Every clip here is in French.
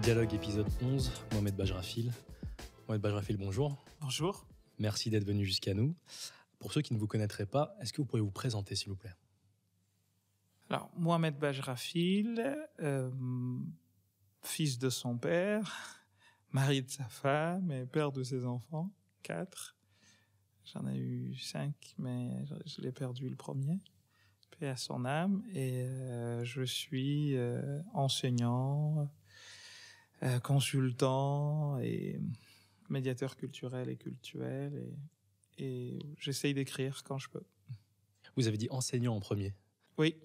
Dialogue épisode 11, Mohamed Bajrafil. Mohamed Bajrafil, bonjour. Bonjour. Merci d'être venu jusqu'à nous. Pour ceux qui ne vous connaîtraient pas, est-ce que vous pourriez vous présenter, s'il vous plaît? Alors, Mohamed Bajrafil, fils de son père, mari de sa femme et père de ses enfants, 4. J'en ai eu 5, mais je l'ai perdu le premier. Paix à son âme. Et je suis enseignant, consultant et médiateur culturel et cultuel. Et j'essaye d'écrire quand je peux. Vous avez dit enseignant en premier. Oui,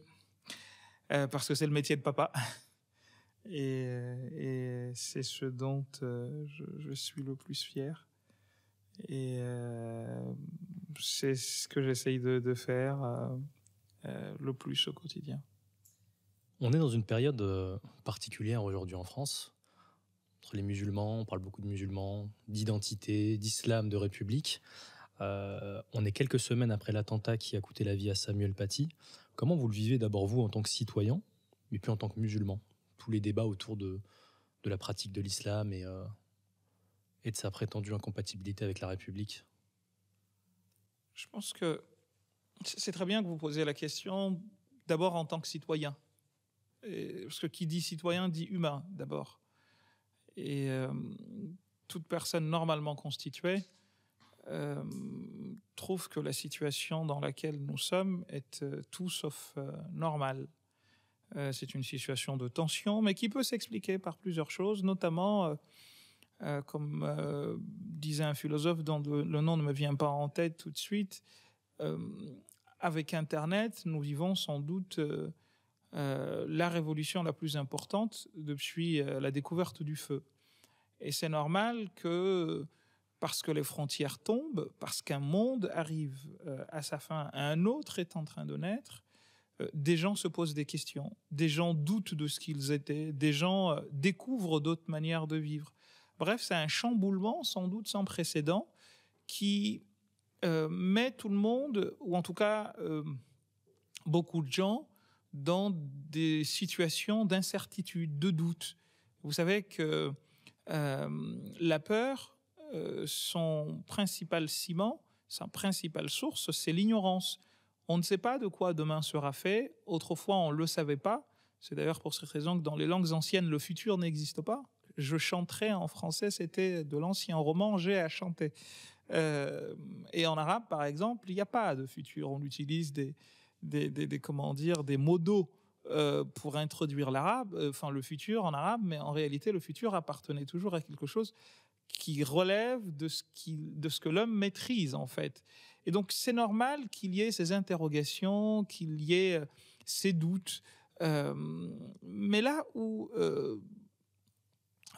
parce que c'est le métier de papa. Et c'est ce dont je suis le plus fier. Et c'est ce que j'essaye de faire le plus au quotidien. On est dans une période particulière aujourd'hui en France. Entre les musulmans, on parle beaucoup de musulmans, d'identité, d'islam, de république. On est quelques semaines après l'attentat qui a coûté la vie à Samuel Paty. Comment vous le vivez d'abord vous en tant que citoyen, mais puis en tant que musulman? Tous les débats autour de la pratique de l'islam et de sa prétendue incompatibilité avec la République. Je pense que c'est très bien que vous posiez la question d'abord en tant que citoyen. Parce que qui dit citoyen dit humain d'abord. Et toute personne normalement constituée trouve que la situation dans laquelle nous sommes est tout sauf normale. C'est une situation de tension, mais qui peut s'expliquer par plusieurs choses, notamment, comme disait un philosophe dont le nom ne me vient pas en tête tout de suite, avec Internet, nous vivons sans doute la révolution la plus importante depuis la découverte du feu. Et c'est normal que, parce que les frontières tombent, parce qu'un monde arrive à sa fin, un autre est en train de naître, des gens se posent des questions, des gens doutent de ce qu'ils étaient, des gens découvrent d'autres manières de vivre. Bref, c'est un chamboulement sans doute sans précédent qui met tout le monde, ou en tout cas beaucoup de gens, dans des situations d'incertitude, de doute. Vous savez que la peur, son principal ciment, sa principale source, c'est l'ignorance. On ne sait pas de quoi demain sera fait. Autrefois, on ne le savait pas. C'est d'ailleurs pour cette raison que dans les langues anciennes, le futur n'existe pas. Je chanterai en français, c'était de l'ancien roman, j'ai à chanter. Et en arabe, par exemple, il n'y a pas de futur. On utilise des modos pour introduire l'arabe, le futur en arabe, mais en réalité, le futur appartenait toujours à quelque chose qui relève de ce que l'homme maîtrise, en fait. Et donc, c'est normal qu'il y ait ces interrogations, qu'il y ait ces doutes. Mais là où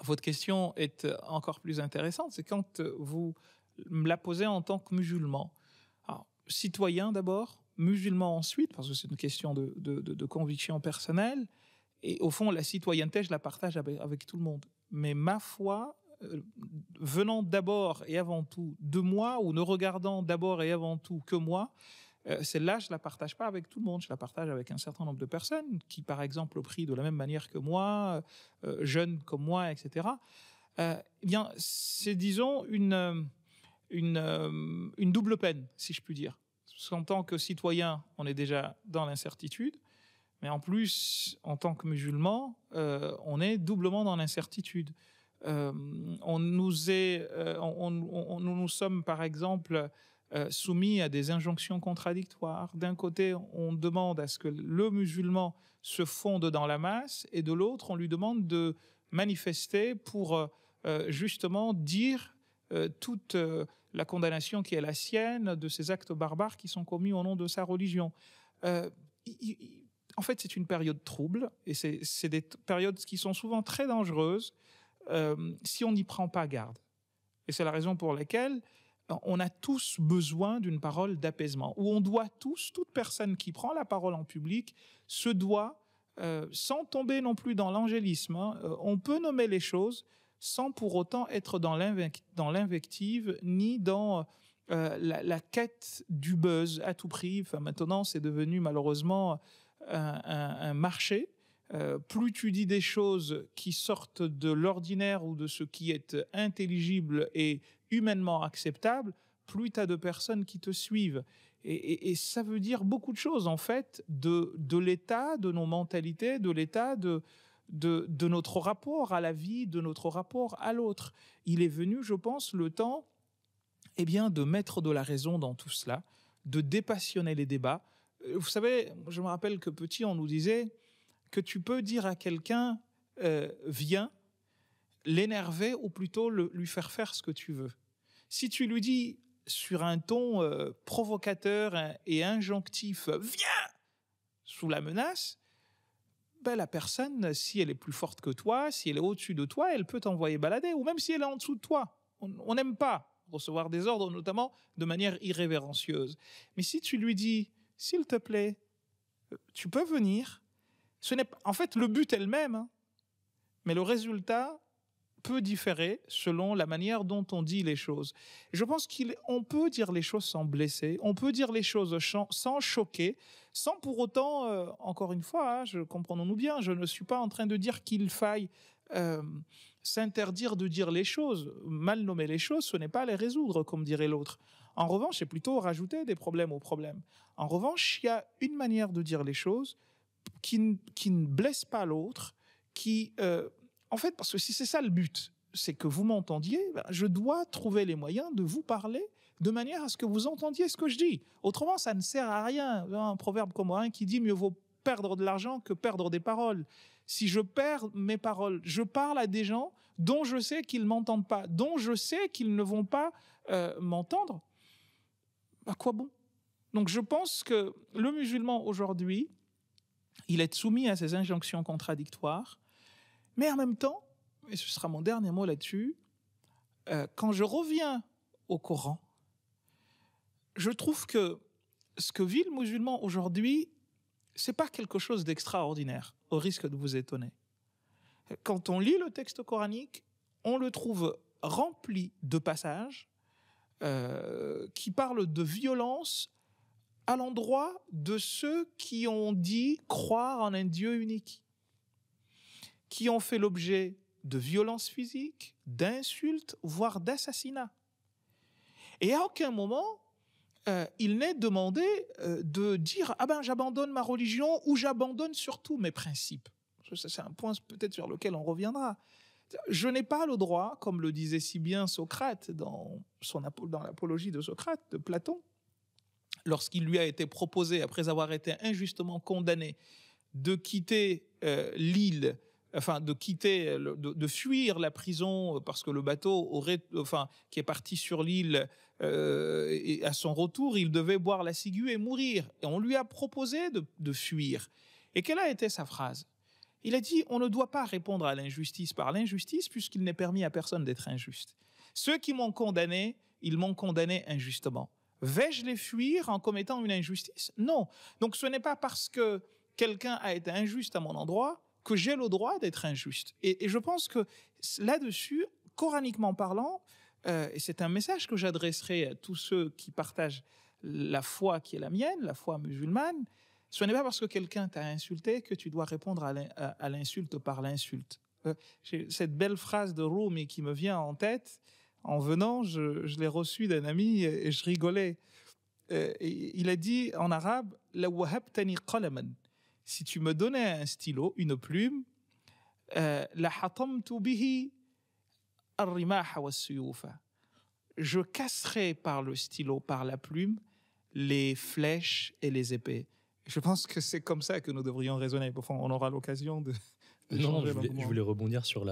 votre question est encore plus intéressante, c'est quand vous me la posez en tant que musulman. Alors, citoyen d'abord, musulman ensuite, parce que c'est une question de conviction personnelle. Et au fond, la citoyenneté, je la partage avec tout le monde. Mais ma foi, venant d'abord et avant tout de moi, ou ne regardant d'abord et avant tout que moi, celle-là, je la partage pas avec tout le monde. Je la partage avec un certain nombre de personnes qui, par exemple, prient de la même manière que moi, jeunes comme moi, etc. Eh bien, c'est, disons, une double peine, si je puis dire. Parce qu'en tant que citoyen, on est déjà dans l'incertitude, mais en plus, en tant que musulman, on est doublement dans l'incertitude. Nous sommes, par exemple, soumis à des injonctions contradictoires. D'un côté, on demande à ce que le musulman se fonde dans la masse, et de l'autre, on lui demande de manifester pour justement dire toute la condamnation qui est la sienne de ces actes barbares qui sont commis au nom de sa religion. En fait, c'est une période trouble, et c'est des périodes qui sont souvent très dangereuses si on n'y prend pas garde. Et c'est la raison pour laquelle on a tous besoin d'une parole d'apaisement, où on doit tous, toute personne qui prend la parole en public, se doit, sans tomber non plus dans l'angélisme, on peut nommer les choses sans pour autant être dans l'invective, ni dans la quête du buzz à tout prix. Enfin, maintenant, c'est devenu malheureusement un marché plus tu dis des choses qui sortent de l'ordinaire ou de ce qui est intelligible et humainement acceptable, plus tu as de personnes qui te suivent. Et ça veut dire beaucoup de choses, en fait, de l'état de nos mentalités, de l'état de notre rapport à la vie, de notre rapport à l'autre. Il est venu, je pense, le temps de mettre de la raison dans tout cela, de dépassionner les débats. Vous savez, je me rappelle que petit, on nous disait que tu peux dire à quelqu'un viens, l'énerver ou plutôt lui faire faire ce que tu veux. Si tu lui dis sur un ton provocateur et injonctif viens sous la menace, la personne, si elle est plus forte que toi, si elle est au-dessus de toi, elle peut t'envoyer balader, ou même si elle est en dessous de toi. On n'aime pas recevoir des ordres, notamment de manière irrévérencieuse. Mais si tu lui dis s'il te plaît, tu peux venir, en fait, le but est le même, hein, mais le résultat peut différer selon la manière dont on dit les choses. Je pense qu'on peut dire les choses sans blesser, on peut dire les choses sans choquer, sans pour autant, encore une fois, comprenons-nous bien, je ne suis pas en train de dire qu'il faille s'interdire de dire les choses. Mal nommer les choses, ce n'est pas les résoudre, comme dirait l'autre. En revanche, c'est plutôt rajouter des problèmes aux problèmes. En revanche, il y a une manière de dire les choses qui ne blesse pas l'autre, en fait, parce que si c'est ça le but, c'est que vous m'entendiez, je dois trouver les moyens de vous parler de manière à ce que vous entendiez ce que je dis. Autrement, ça ne sert à rien. Un proverbe commun qui dit « mieux vaut perdre de l'argent que perdre des paroles ». Si je perds mes paroles, je parle à des gens dont je sais qu'ils ne m'entendent pas, dont je sais qu'ils ne vont pas m'entendre, à quoi bon? Donc je pense que le musulman aujourd'hui, il est soumis à ces injonctions contradictoires, mais en même temps, et ce sera mon dernier mot là-dessus, quand je reviens au Coran, je trouve que ce que vit le musulman aujourd'hui, c'est pas quelque chose d'extraordinaire, au risque de vous étonner. Quand on lit le texte coranique, on le trouve rempli de passages qui parlent de violence à l'endroit de ceux qui ont dit croire en un Dieu unique, qui ont fait l'objet de violences physiques, d'insultes, voire d'assassinats. Et à aucun moment, il n'est demandé de dire « Ah ben, j'abandonne ma religion ou j'abandonne surtout mes principes ». C'est un point peut-être sur lequel on reviendra. Je n'ai pas le droit, comme le disait si bien Socrate dans l'apologie de Socrate, de Platon, lorsqu'il lui a été proposé, après avoir été injustement condamné, de quitter l'île, de fuir la prison parce que le bateau qui est parti sur l'île, et à son retour, il devait boire la ciguë et mourir. Et on lui a proposé de fuir. Et quelle a été sa phrase? Il a dit « On ne doit pas répondre à l'injustice par l'injustice puisqu'il n'est permis à personne d'être injuste. Ceux qui m'ont condamné, ils m'ont condamné injustement. Vais-je les fuir en commettant une injustice? Non. Donc ce n'est pas parce que quelqu'un a été injuste à mon endroit que j'ai le droit d'être injuste. Et je pense que là-dessus, coraniquement parlant, et c'est un message que j'adresserai à tous ceux qui partagent la foi qui est la mienne, la foi musulmane, ce n'est pas parce que quelqu'un t'a insulté que tu dois répondre à l'insulte par l'insulte. J'ai cette belle phrase de Rumi qui me vient en tête. En venant, je l'ai reçue d'un ami et je rigolais. Il a dit en arabe « La wahabtani qalaman » si tu me donnais un stylo, une plume, la hatamtu bihi ar-rimaha was-suyufa. Je casserai par le stylo, par la plume, les flèches et les épées. Je pense que c'est comme ça que nous devrions raisonner. Enfin, on aura l'occasion de non, je voulais rebondir sur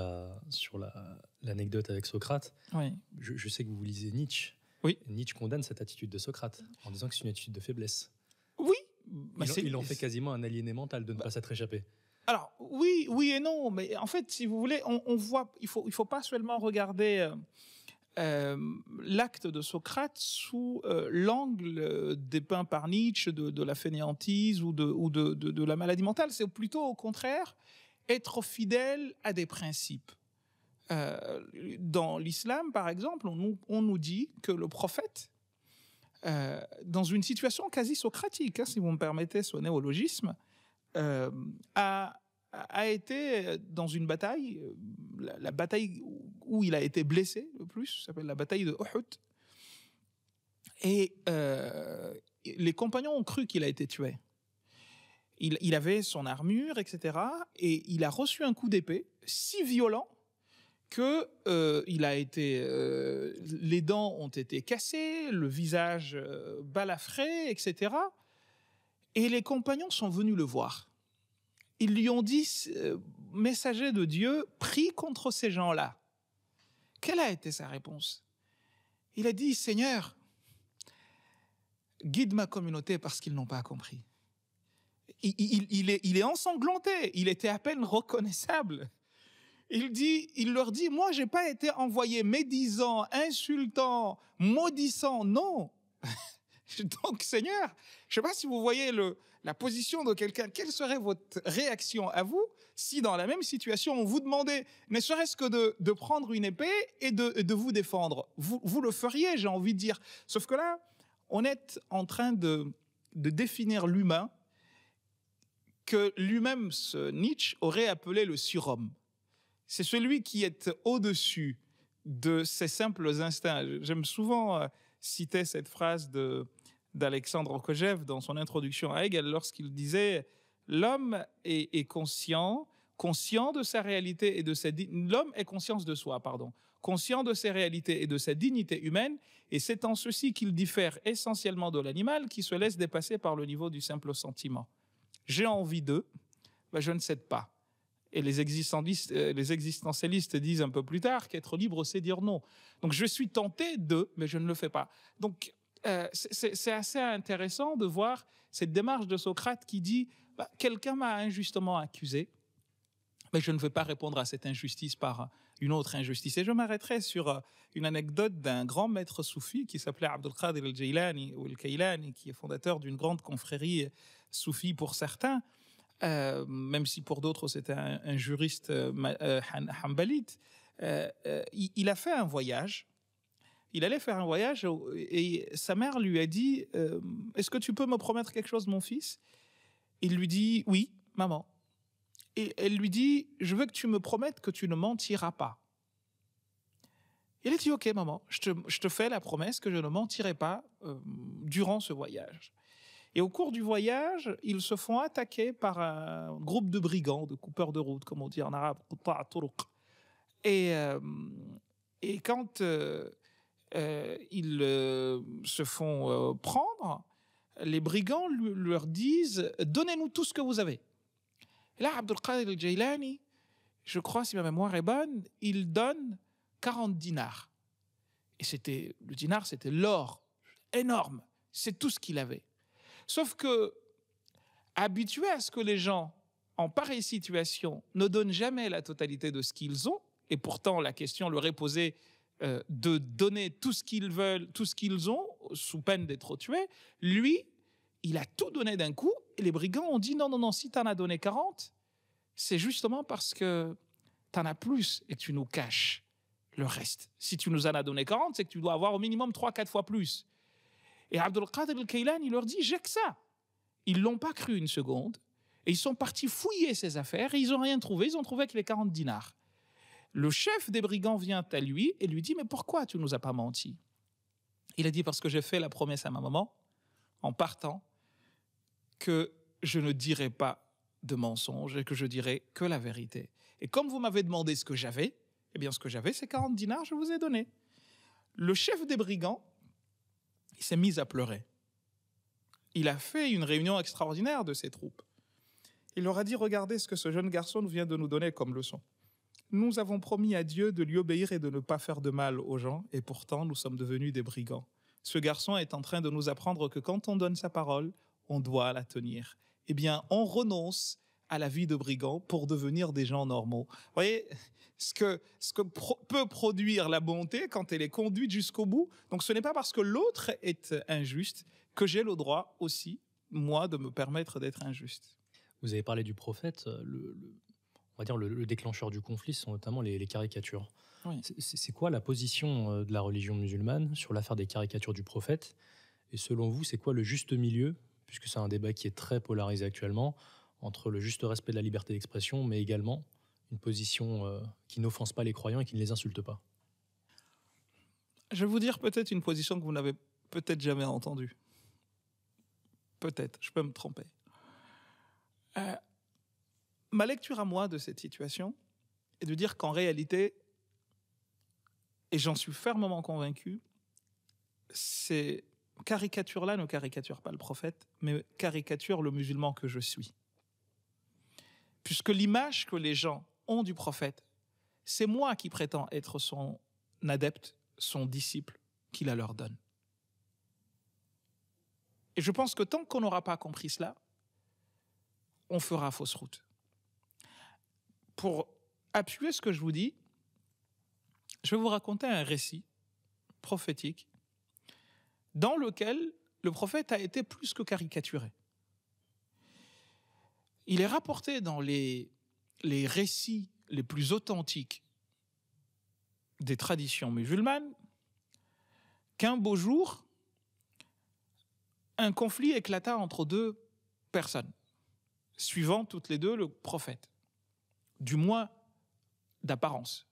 l'anecdote avec Socrate. Oui. Je sais que vous lisez Nietzsche. Oui. Nietzsche condamne cette attitude de Socrate en disant que c'est une attitude de faiblesse. Oui. Il en fait quasiment un aliéné mental de ne pas s'être échappé. Alors, oui et non. Mais en fait, si vous voulez, on voit, il faut pas seulement regarder l'acte de Socrate sous l'angle dépeint par Nietzsche de la fainéantise ou de la maladie mentale. C'est plutôt au contraire être fidèle à des principes. Dans l'islam, par exemple, on nous dit que le prophète, dans une situation quasi socratique, si vous me permettez ce néologisme, a a été dans une bataille, la bataille où il a été blessé le plus, s'appelle la bataille de Uhud. Et les compagnons ont cru qu'il a été tué. Il avait son armure, etc. Et il a reçu un coup d'épée si violent que les dents ont été cassées, le visage balafré, etc. Et les compagnons sont venus le voir. Ils lui ont dit, messager de Dieu, prie contre ces gens-là. Quelle a été sa réponse? Il a dit, Seigneur, guide ma communauté parce qu'ils n'ont pas compris. Il est ensanglanté, il était à peine reconnaissable. Il leur dit, moi, je n'ai pas été envoyé médisant, insultant, maudissant, non. Donc, Seigneur, je ne sais pas si vous voyez la position de quelqu'un. Quelle serait votre réaction à vous si, dans la même situation, on vous demandait, ne serait-ce que de prendre une épée et de vous défendre? Vous le feriez, j'ai envie de dire. Sauf que là, on est en train de définir l'humain que lui-même, Nietzsche, aurait appelé le surhomme. C'est celui qui est au-dessus de ses simples instincts. J'aime souvent citer cette phrase d'Alexandre Kojève dans son introduction à Hegel lorsqu'il disait « L'homme est conscient de sa réalité et de sa l'homme est conscience de soi, conscient de ses réalités et de sa dignité humaine, et c'est en ceci qu'il diffère essentiellement de l'animal qui se laisse dépasser par le niveau du simple sentiment. J'ai envie d'eux, ben je ne cède pas. » Et les existentialistes disent un peu plus tard qu'être libre, c'est dire non. Donc je suis tenté de, mais je ne le fais pas. Donc c'est assez intéressant de voir cette démarche de Socrate qui dit quelqu'un m'a injustement accusé, mais je ne vais pas répondre à cette injustice par une autre injustice. Et je m'arrêterai sur une anecdote d'un grand maître soufi qui s'appelait Abdul Qadir al-Jailani ou al-Kailani, qui est fondateur d'une grande confrérie soufi pour certains, même si pour d'autres c'était un juriste hanbalite. Il a fait un voyage. Il allait faire un voyage et sa mère lui a dit est-ce que tu peux me promettre quelque chose, mon fils? Il lui dit oui, maman. Et elle lui dit je veux que tu me promettes que tu ne mentiras pas. Il a dit ok, maman, je te fais la promesse que je ne mentirai pas durant ce voyage. Et au cours du voyage, ils se font attaquer par un groupe de brigands, de coupeurs de route, comme on dit en arabe. Et quand ils se font prendre, les brigands leur disent « Donnez-nous tout ce que vous avez ». Et là, Abdul Qadir al-Jailani, je crois, si ma mémoire est bonne, il donne 40 dinars. Et le dinar, c'était l'or énorme. C'est tout ce qu'il avait. Sauf que, habitué à ce que les gens, en pareille situation, ne donnent jamais la totalité de ce qu'ils ont, et pourtant la question leur est posée de donner tout ce qu'ils veulent, tout ce qu'ils ont, sous peine d'être tués, lui, il a tout donné d'un coup, et les brigands ont dit non, si tu en as donné 40, c'est justement parce que tu en as plus et que tu nous caches le reste. Si tu nous en as donné 40, c'est que tu dois avoir au minimum 3-4 fois plus. Et Abdul Qadir al-Kailani, il leur dit, j'ai que ça. Ils ne l'ont pas cru une seconde. Et ils sont partis fouiller ses affaires et ils n'ont rien trouvé. Ils ont trouvé que les 40 dinars. Le chef des brigands vient à lui et lui dit, mais pourquoi tu ne nous as pas menti? Il a dit, parce que j'ai fait la promesse à ma maman, en partant, que je ne dirai pas de mensonge et que je dirai que la vérité. Et comme vous m'avez demandé ce que j'avais, eh bien ce que j'avais, c'est 40 dinars, je vous ai donné. Le chef des brigands, il s'est mis à pleurer. Il a fait une réunion extraordinaire de ses troupes. Il leur a dit, regardez ce que ce jeune garçon vient de nous donner comme leçon. Nous avons promis à Dieu de lui obéir et de ne pas faire de mal aux gens, et pourtant nous sommes devenus des brigands. Ce garçon est en train de nous apprendre que quand on donne sa parole, on doit la tenir. Eh bien, on renonce à la vie de brigand pour devenir des gens normaux. Vous voyez ce que peut produire la bonté quand elle est conduite jusqu'au bout. Donc ce n'est pas parce que l'autre est injuste que j'ai le droit aussi, moi, de me permettre d'être injuste. Vous avez parlé du prophète. On va dire le déclencheur du conflit, ce sont notamment les caricatures. Oui. C'est quoi la position de la religion musulmane sur l'affaire des caricatures du prophète? Et selon vous, c'est quoi le juste milieu, puisque c'est un débat qui est très polarisé actuellement, entre le juste respect de la liberté d'expression, mais également une position qui n'offense pas les croyants et qui ne les insulte pas? Je vais vous dire peut-être une position que vous n'avez peut-être jamais entendue. Peut-être, je peux me tromper. Ma lecture à moi de cette situation est de dire qu'en réalité, et j'en suis fermement convaincu, ces caricatures-là ne caricaturent pas le prophète, mais caricaturent le musulman que je suis. Puisque l'image que les gens ont du prophète, c'est moi qui prétends être son adepte, son disciple, qui la leur donne. Et je pense que tant qu'on n'aura pas compris cela, on fera fausse route. Pour appuyer ce que je vous dis, je vais vous raconter un récit prophétique dans lequel le prophète a été plus que caricaturé. Il est rapporté dans les récits les plus authentiques des traditions musulmanes qu'un beau jour, un conflit éclata entre deux personnes, suivant toutes les deux le prophète, du moins d'apparence.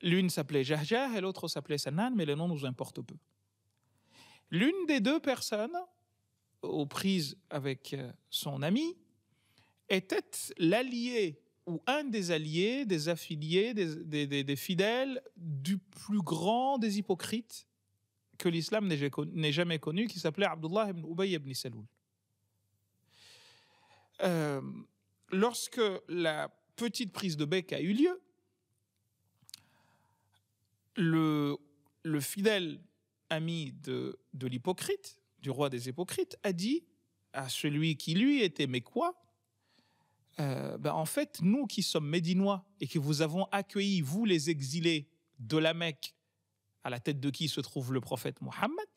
L'une s'appelait Jahjah et l'autre s'appelait Sanan, mais les noms nous importent peu. L'une des deux personnes, aux prises avec son ami, était l'allié ou un des alliés, des affiliés, des fidèles du plus grand des hypocrites que l'islam n'ait jamais connu, qui s'appelait Abdullah ibn Ubay ibn Saloul. Lorsque la petite prise de bec a eu lieu, le fidèle ami de l'hypocrite, du roi des hypocrites, a dit à celui qui lui était mécois, en fait, nous qui sommes médinois et que vous avons accueilli, vous les exilés de la Mecque, à la tête de qui se trouve le prophète Mohammed,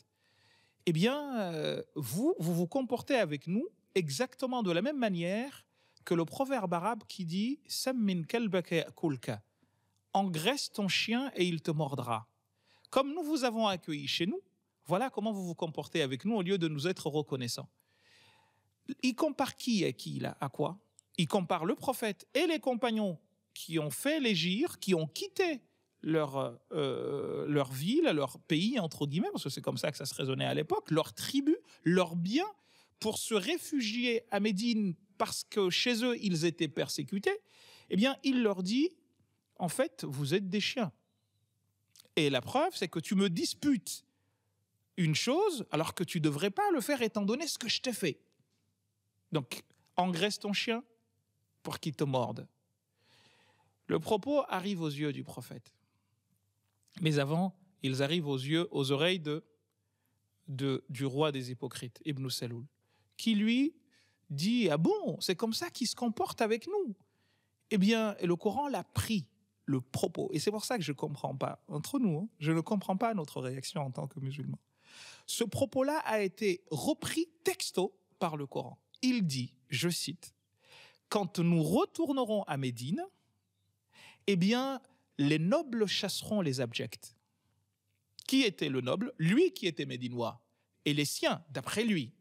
eh bien, vous vous comportez avec nous exactement de la même manière que le proverbe arabe qui dit « Sammin kalbaka ya'kulka » « Engraisse ton chien et il te mordra ». Comme nous vous avons accueillis chez nous, voilà comment vous vous comportez avec nous au lieu de nous être reconnaissants. Il compare qui à qui là, à quoi? Il compare le prophète et les compagnons qui ont fait l'hégire, qui ont quitté leur ville, leur pays, entre guillemets, parce que c'est comme ça que ça se raisonnait à l'époque, leur tribu, leurs biens, pour se réfugier à Médine parce que chez eux, ils étaient persécutés. Eh bien, il leur dit, en fait, vous êtes des chiens. Et la preuve, c'est que tu me disputes une chose alors que tu ne devrais pas le faire étant donné ce que je t'ai fait. Donc, engraisse ton chien pour qu'il te morde. Le propos arrive aux yeux du prophète. Mais avant, ils arrivent aux oreilles du roi des hypocrites, Ibn Saloul, qui lui dit « Ah bon, c'est comme ça qu'il se comporte avec nous ?» Eh bien, le Coran l'a pris, le propos. Et c'est pour ça que je ne comprends pas, entre nous, je ne comprends pas notre réaction en tant que musulmans. Ce propos-là a été repris texto par le Coran. Il dit, je cite, « Quand nous retournerons à Médine, eh bien, les nobles chasseront les abjects. » Qui était le noble? Lui qui était médinois. Et les siens, d'après lui.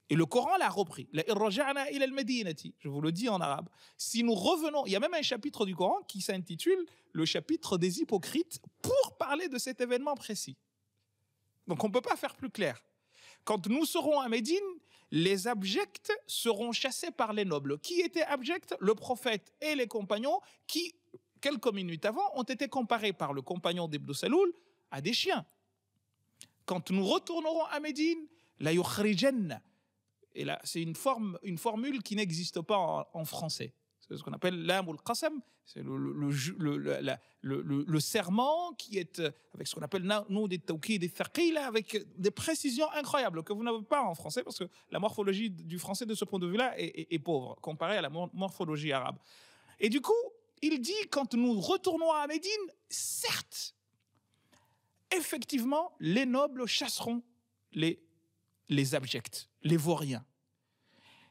Et le Coran l'a repris. Je vous le dis en arabe. Si nous revenons, il y a même un chapitre du Coran qui s'intitule le chapitre des hypocrites pour parler de cet événement précis. Donc on ne peut pas faire plus clair. Quand nous serons à Médine, les abjects seront chassés par les nobles. Qui étaient abjects? Le prophète et les compagnons qui, quelques minutes avant, ont été comparés par le compagnon d'Ibn Saloul à des chiens. Quand nous retournerons à Médine, la yukhrijanna. Et là, c'est une formule qui n'existe pas en français. C'est ce qu'on appelle l'am ou le qasam. C'est le serment qui est avec ce qu'on appelle nous des tawkid, des thaqil, avec des précisions incroyables que vous n'avez pas en français parce que la morphologie du français de ce point de vue-là est pauvre comparée à la morphologie arabe. Et du coup, il dit quand nous retournons à Médine, certes, effectivement, les nobles chasseront les abjects, les vauriens.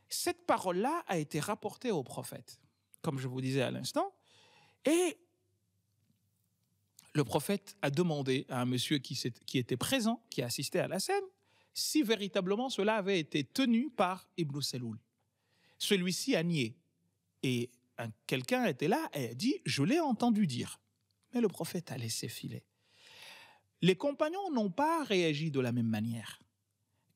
Cette parole-là a été rapportée au prophète, comme je vous disais à l'instant, et le prophète a demandé à un monsieur qui était présent, qui assistait à la scène, si véritablement cela avait été tenu par Ibn Saloul. Celui-ci a nié. Et quelqu'un était là et a dit « Je l'ai entendu dire ». Mais le prophète a laissé filer. Les compagnons n'ont pas réagi de la même manière.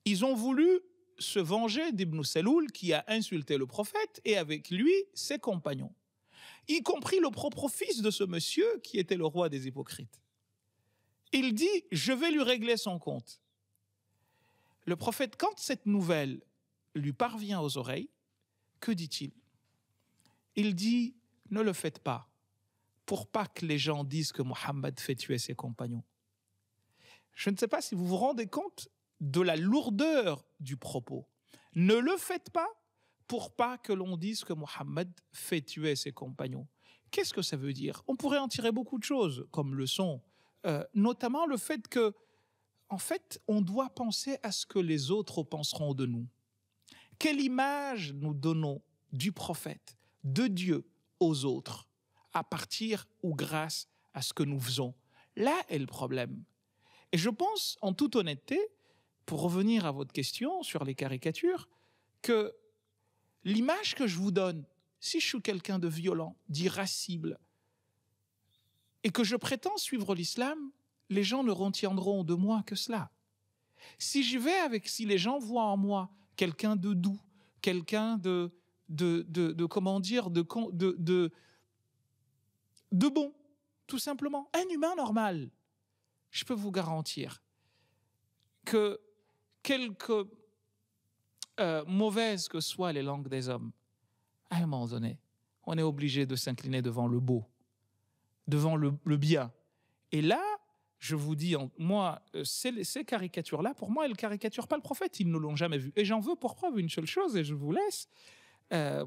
Ils ont voulu se venger d'Ibn Saloul qui a insulté le prophète et avec lui ses compagnons, y compris le propre fils de ce monsieur qui était le roi des hypocrites. Il dit « Je vais lui régler son compte ». Le prophète, quand cette nouvelle lui parvient aux oreilles, que dit-il? Il dit « Ne le faites pas, pour pas que les gens disent que Mohammed fait tuer ses compagnons ». Je ne sais pas si vous vous rendez compte de la lourdeur du propos. Ne le faites pas pour pas que l'on dise que Mohammed fait tuer ses compagnons. Qu'est-ce que ça veut dire? On pourrait en tirer beaucoup de choses comme leçon, notamment le fait que, en fait, on doit penser à ce que les autres penseront de nous. Quelle image nous donnons du prophète, de Dieu aux autres, à partir ou grâce à ce que nous faisons? Là est le problème. Et je pense, en toute honnêteté, pour revenir à votre question sur les caricatures, que l'image que je vous donne, si je suis quelqu'un de violent, d'irascible, et que je prétends suivre l'islam, les gens ne retiendront de moi que cela. Si les gens voient en moi quelqu'un de doux, quelqu'un de bon, tout simplement, un humain normal, je peux vous garantir que quelque mauvaises que soient les langues des hommes, à un moment donné, on est obligé de s'incliner devant le beau, devant le bien. Et là, je vous dis, moi, ces caricatures-là, pour moi, elles ne caricaturent pas le prophète, ils ne l'ont jamais vu. Et j'en veux pour preuve une seule chose, et je vous laisse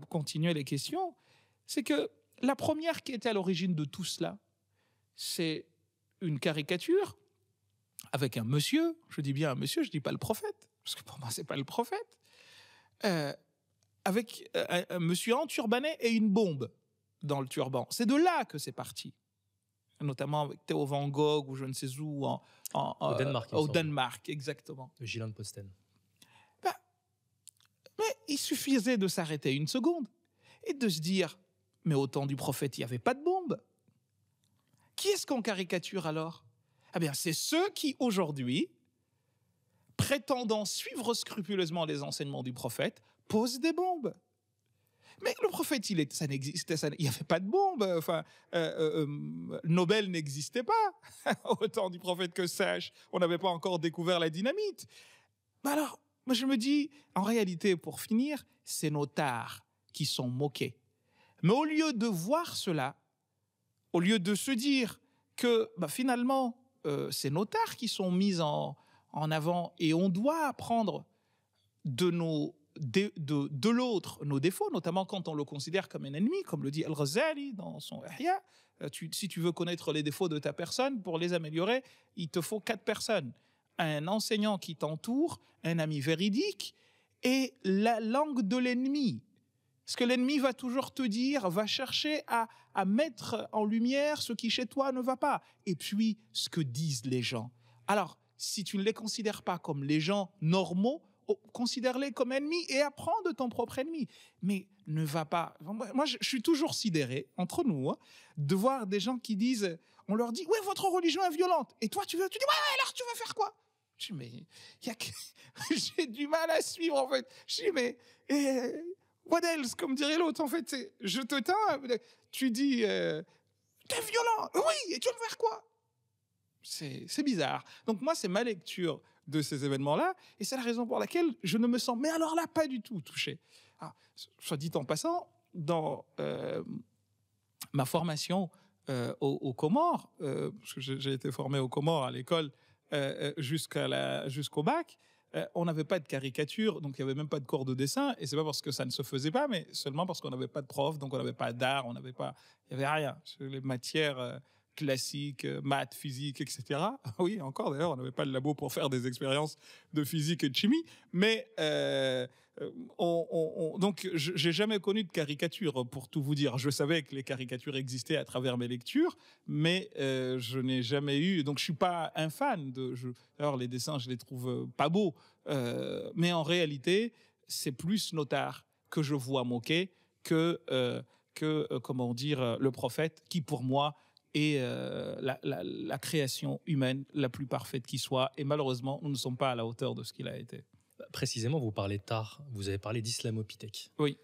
continuer les questions, c'est que la première qui était à l'origine de tout cela, c'est une caricature avec un monsieur, je dis bien un monsieur, je ne dis pas le prophète, parce que pour moi, ce n'est pas le prophète, avec un monsieur enturbané et une bombe dans le turban. C'est de là que c'est parti. Notamment avec Theo Van Gogh ou je ne sais où, au Danemark. Au Danemark, exactement. De Gillian Posten. Mais il suffisait de s'arrêter une seconde et de se dire, mais au temps du prophète, il n'y avait pas de bombe. Qui est-ce qu'on caricature alors? Eh bien, c'est ceux qui, aujourd'hui, prétendant suivre scrupuleusement les enseignements du prophète, posent des bombes. Mais le prophète, il n'y avait pas de bombe. Enfin, Nobel n'existait pas au temps du prophète que sache. On n'avait pas encore découvert la dynamite. Mais alors, moi je me dis, en réalité, pour finir, c'est nos tares qui sont moqués. Mais au lieu de voir cela, au lieu de se dire que finalement, c'est nos tares qui sont mises en avant et on doit apprendre de l'autre nos défauts, notamment quand on le considère comme un ennemi, comme le dit Al-Ghazali dans son Ihya. Si tu veux connaître les défauts de ta personne, pour les améliorer, il te faut 4 personnes. Un enseignant qui t'entoure, un ami véridique et la langue de l'ennemi. Parce que l'ennemi va toujours te dire, va chercher à mettre en lumière ce qui chez toi ne va pas. Et puis, ce que disent les gens. Alors, si tu ne les considères pas comme les gens normaux, considère-les comme ennemis et apprends de ton propre ennemi. Mais ne va pas... Moi, je suis toujours sidéré, entre nous, de voir des gens qui disent... On leur dit, ouais, votre religion est violente. Et toi, tu dis, ouais, alors tu vas faire quoi? Je dis, mais... j'ai du mal à suivre, en fait. Je dis, mais... what else, comme dirait l'autre, en fait. Je te tins, tu dis... t'es violent. Oui, et tu vas faire quoi? C'est bizarre. Donc moi, c'est ma lecture de ces événements-là, et c'est la raison pour laquelle je ne me sens, mais alors là, pas du tout touché. Ah, soit dit en passant, dans ma formation aux Comores, parce que j'ai été formé aux Comores à l'école jusqu'au bac, on n'avait pas de caricature, donc il n'y avait même pas de cours de dessin, et c'est pas parce que ça ne se faisait pas, mais seulement parce qu'on n'avait pas de prof, donc on n'avait pas d'art, il n'y avait rien. Les matières classiques, maths, physique, etc. Oui, encore d'ailleurs, on n'avait pas de labo pour faire des expériences de physique et de chimie, mais donc j'ai jamais connu de caricature, pour tout vous dire. Je savais que les caricatures existaient à travers mes lectures, mais je n'ai jamais eu, donc je suis pas un fan d'ailleurs les dessins, je les trouve pas beaux, mais en réalité, c'est plus nos tares que je vois moquer que comment dire, le prophète, qui pour moi est la création humaine la plus parfaite qui soit. Et malheureusement, nous ne sommes pas à la hauteur de ce qu'il a été. Précisément, vous parlez tard, vous avez parlé d'islamopithèques. Oui.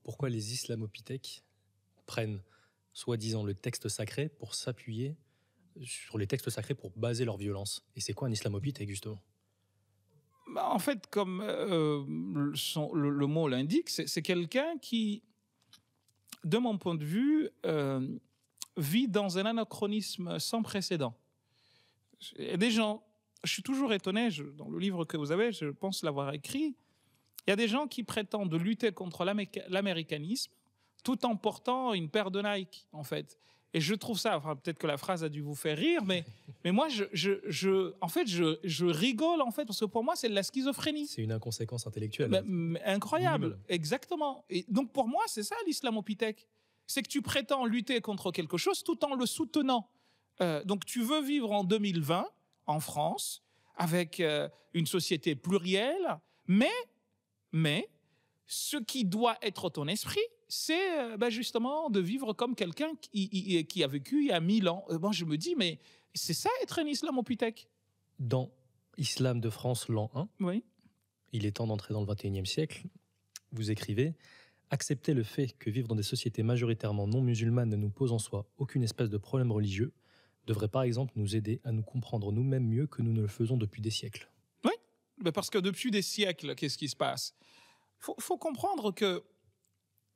Pourquoi les islamopithèques prennent soi-disant le texte sacré pour s'appuyer sur les textes sacrés pour baser leur violence? Et c'est quoi un islamopithèque, justement? En fait, comme le mot l'indique, c'est quelqu'un qui, de mon point de vue, vit dans un anachronisme sans précédent. Il y a des gens, je suis toujours étonné, dans le livre que vous avez, je pense l'avoir écrit, il y a des gens qui prétendent lutter contre l'américanisme tout en portant une paire de Nike, en fait. Et je trouve ça, enfin, peut-être que la phrase a dû vous faire rire, mais moi, en fait, je rigole, en fait, parce que pour moi, c'est de la schizophrénie. C'est une inconséquence intellectuelle. Incroyable, Minimum. Exactement. Et donc, pour moi, c'est ça l'islamopithèque. C'est que tu prétends lutter contre quelque chose tout en le soutenant. Donc, tu veux vivre en 2020, en France, avec une société plurielle, mais ce qui doit être ton esprit, c'est justement de vivre comme quelqu'un qui a vécu il y a 1000 ans. Moi, je me dis, mais c'est ça être un islamopithèque. Dans Islam de France, l'an 1, oui. Il est temps d'entrer dans le 21e siècle, vous écrivez « Accepter le fait que vivre dans des sociétés majoritairement non musulmanes ne nous pose en soi aucune espèce de problème religieux devrait par exemple nous aider à nous comprendre nous-mêmes mieux que nous ne le faisons depuis des siècles. » Oui, parce que depuis des siècles, qu'est-ce qui se passe ? Faut comprendre que,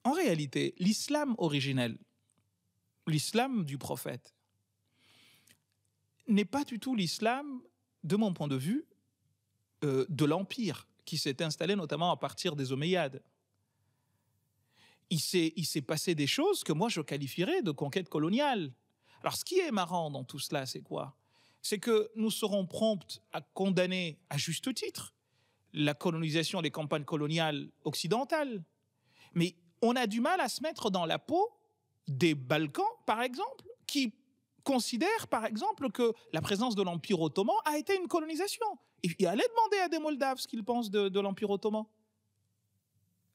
en réalité, l'islam originel, l'islam du prophète, n'est pas du tout l'islam, de mon point de vue, de l'empire qui s'est installé notamment à partir des Omeyyades. Il s'est passé des choses que moi je qualifierais de conquête coloniale. Alors ce qui est marrant dans tout cela, c'est quoi ? C'est que nous serons prompts à condamner à juste titre la colonisation des campagnes coloniales occidentales. Mais on a du mal à se mettre dans la peau des Balkans, par exemple, qui considèrent, par exemple, que la présence de l'Empire ottoman a été une colonisation. Et allez demander à des Moldaves ce qu'ils pensent de l'Empire ottoman.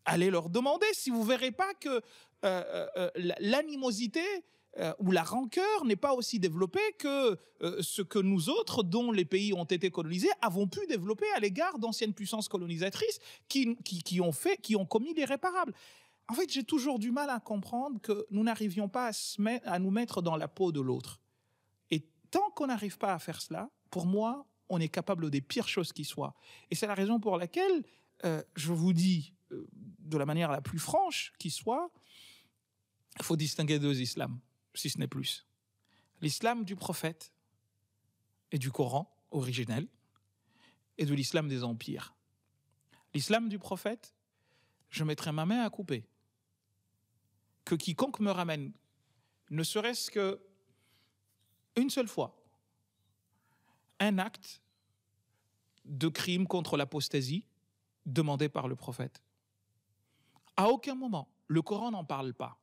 Allez leur demander si vous ne verrez pas que l'animosité ou la rancœur n'est pas aussi développée que ce que nous autres, dont les pays ont été colonisés, avons pu développer à l'égard d'anciennes puissances colonisatrices qui ont commis l'irréparable. En fait, j'ai toujours du mal à comprendre que nous n'arrivions pas à nous mettre dans la peau de l'autre. Et tant qu'on n'arrive pas à faire cela, pour moi, on est capable des pires choses qui soient. Et c'est la raison pour laquelle je vous dis, de la manière la plus franche qui soit, il faut distinguer deux islams, si ce n'est plus. L'islam du prophète et du Coran originel, et de l'islam des empires. L'islam du prophète, je mettrai ma main à couper. Que quiconque me ramène, ne serait-ce qu'une seule fois, un acte de crime contre l'apostasie demandé par le prophète. À aucun moment, le Coran n'en parle pas.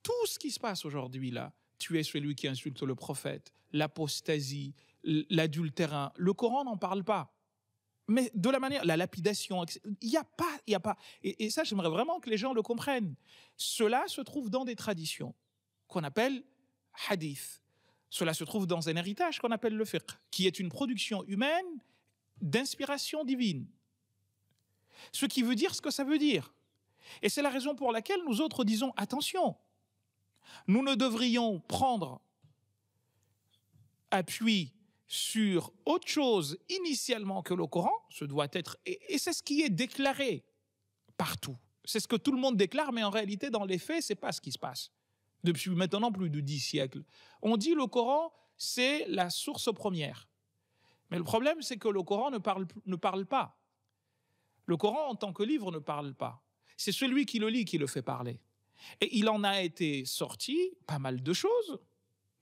Tout ce qui se passe aujourd'hui là, tu es celui qui insulte le prophète, l'apostasie, l'adultérin, le Coran n'en parle pas. Mais de la manière, la lapidation, il n'y a pas. Et ça, j'aimerais vraiment que les gens le comprennent. Cela se trouve dans des traditions qu'on appelle hadith. Cela se trouve dans un héritage qu'on appelle le fiqh, qui est une production humaine d'inspiration divine. Ce qui veut dire ce que ça veut dire. Et c'est la raison pour laquelle nous autres disons, attention, nous ne devrions prendre appui sur autre chose initialement que le Coran, ce doit être, et c'est ce qui est déclaré partout. C'est ce que tout le monde déclare, mais en réalité, dans les faits, ce n'est pas ce qui se passe. Depuis maintenant plus de 10 siècles. On dit le Coran, c'est la source première. Mais le problème, c'est que le Coran ne parle pas. Le Coran, en tant que livre, ne parle pas. C'est celui qui le lit qui le fait parler. Et il en a été sorti pas mal de choses,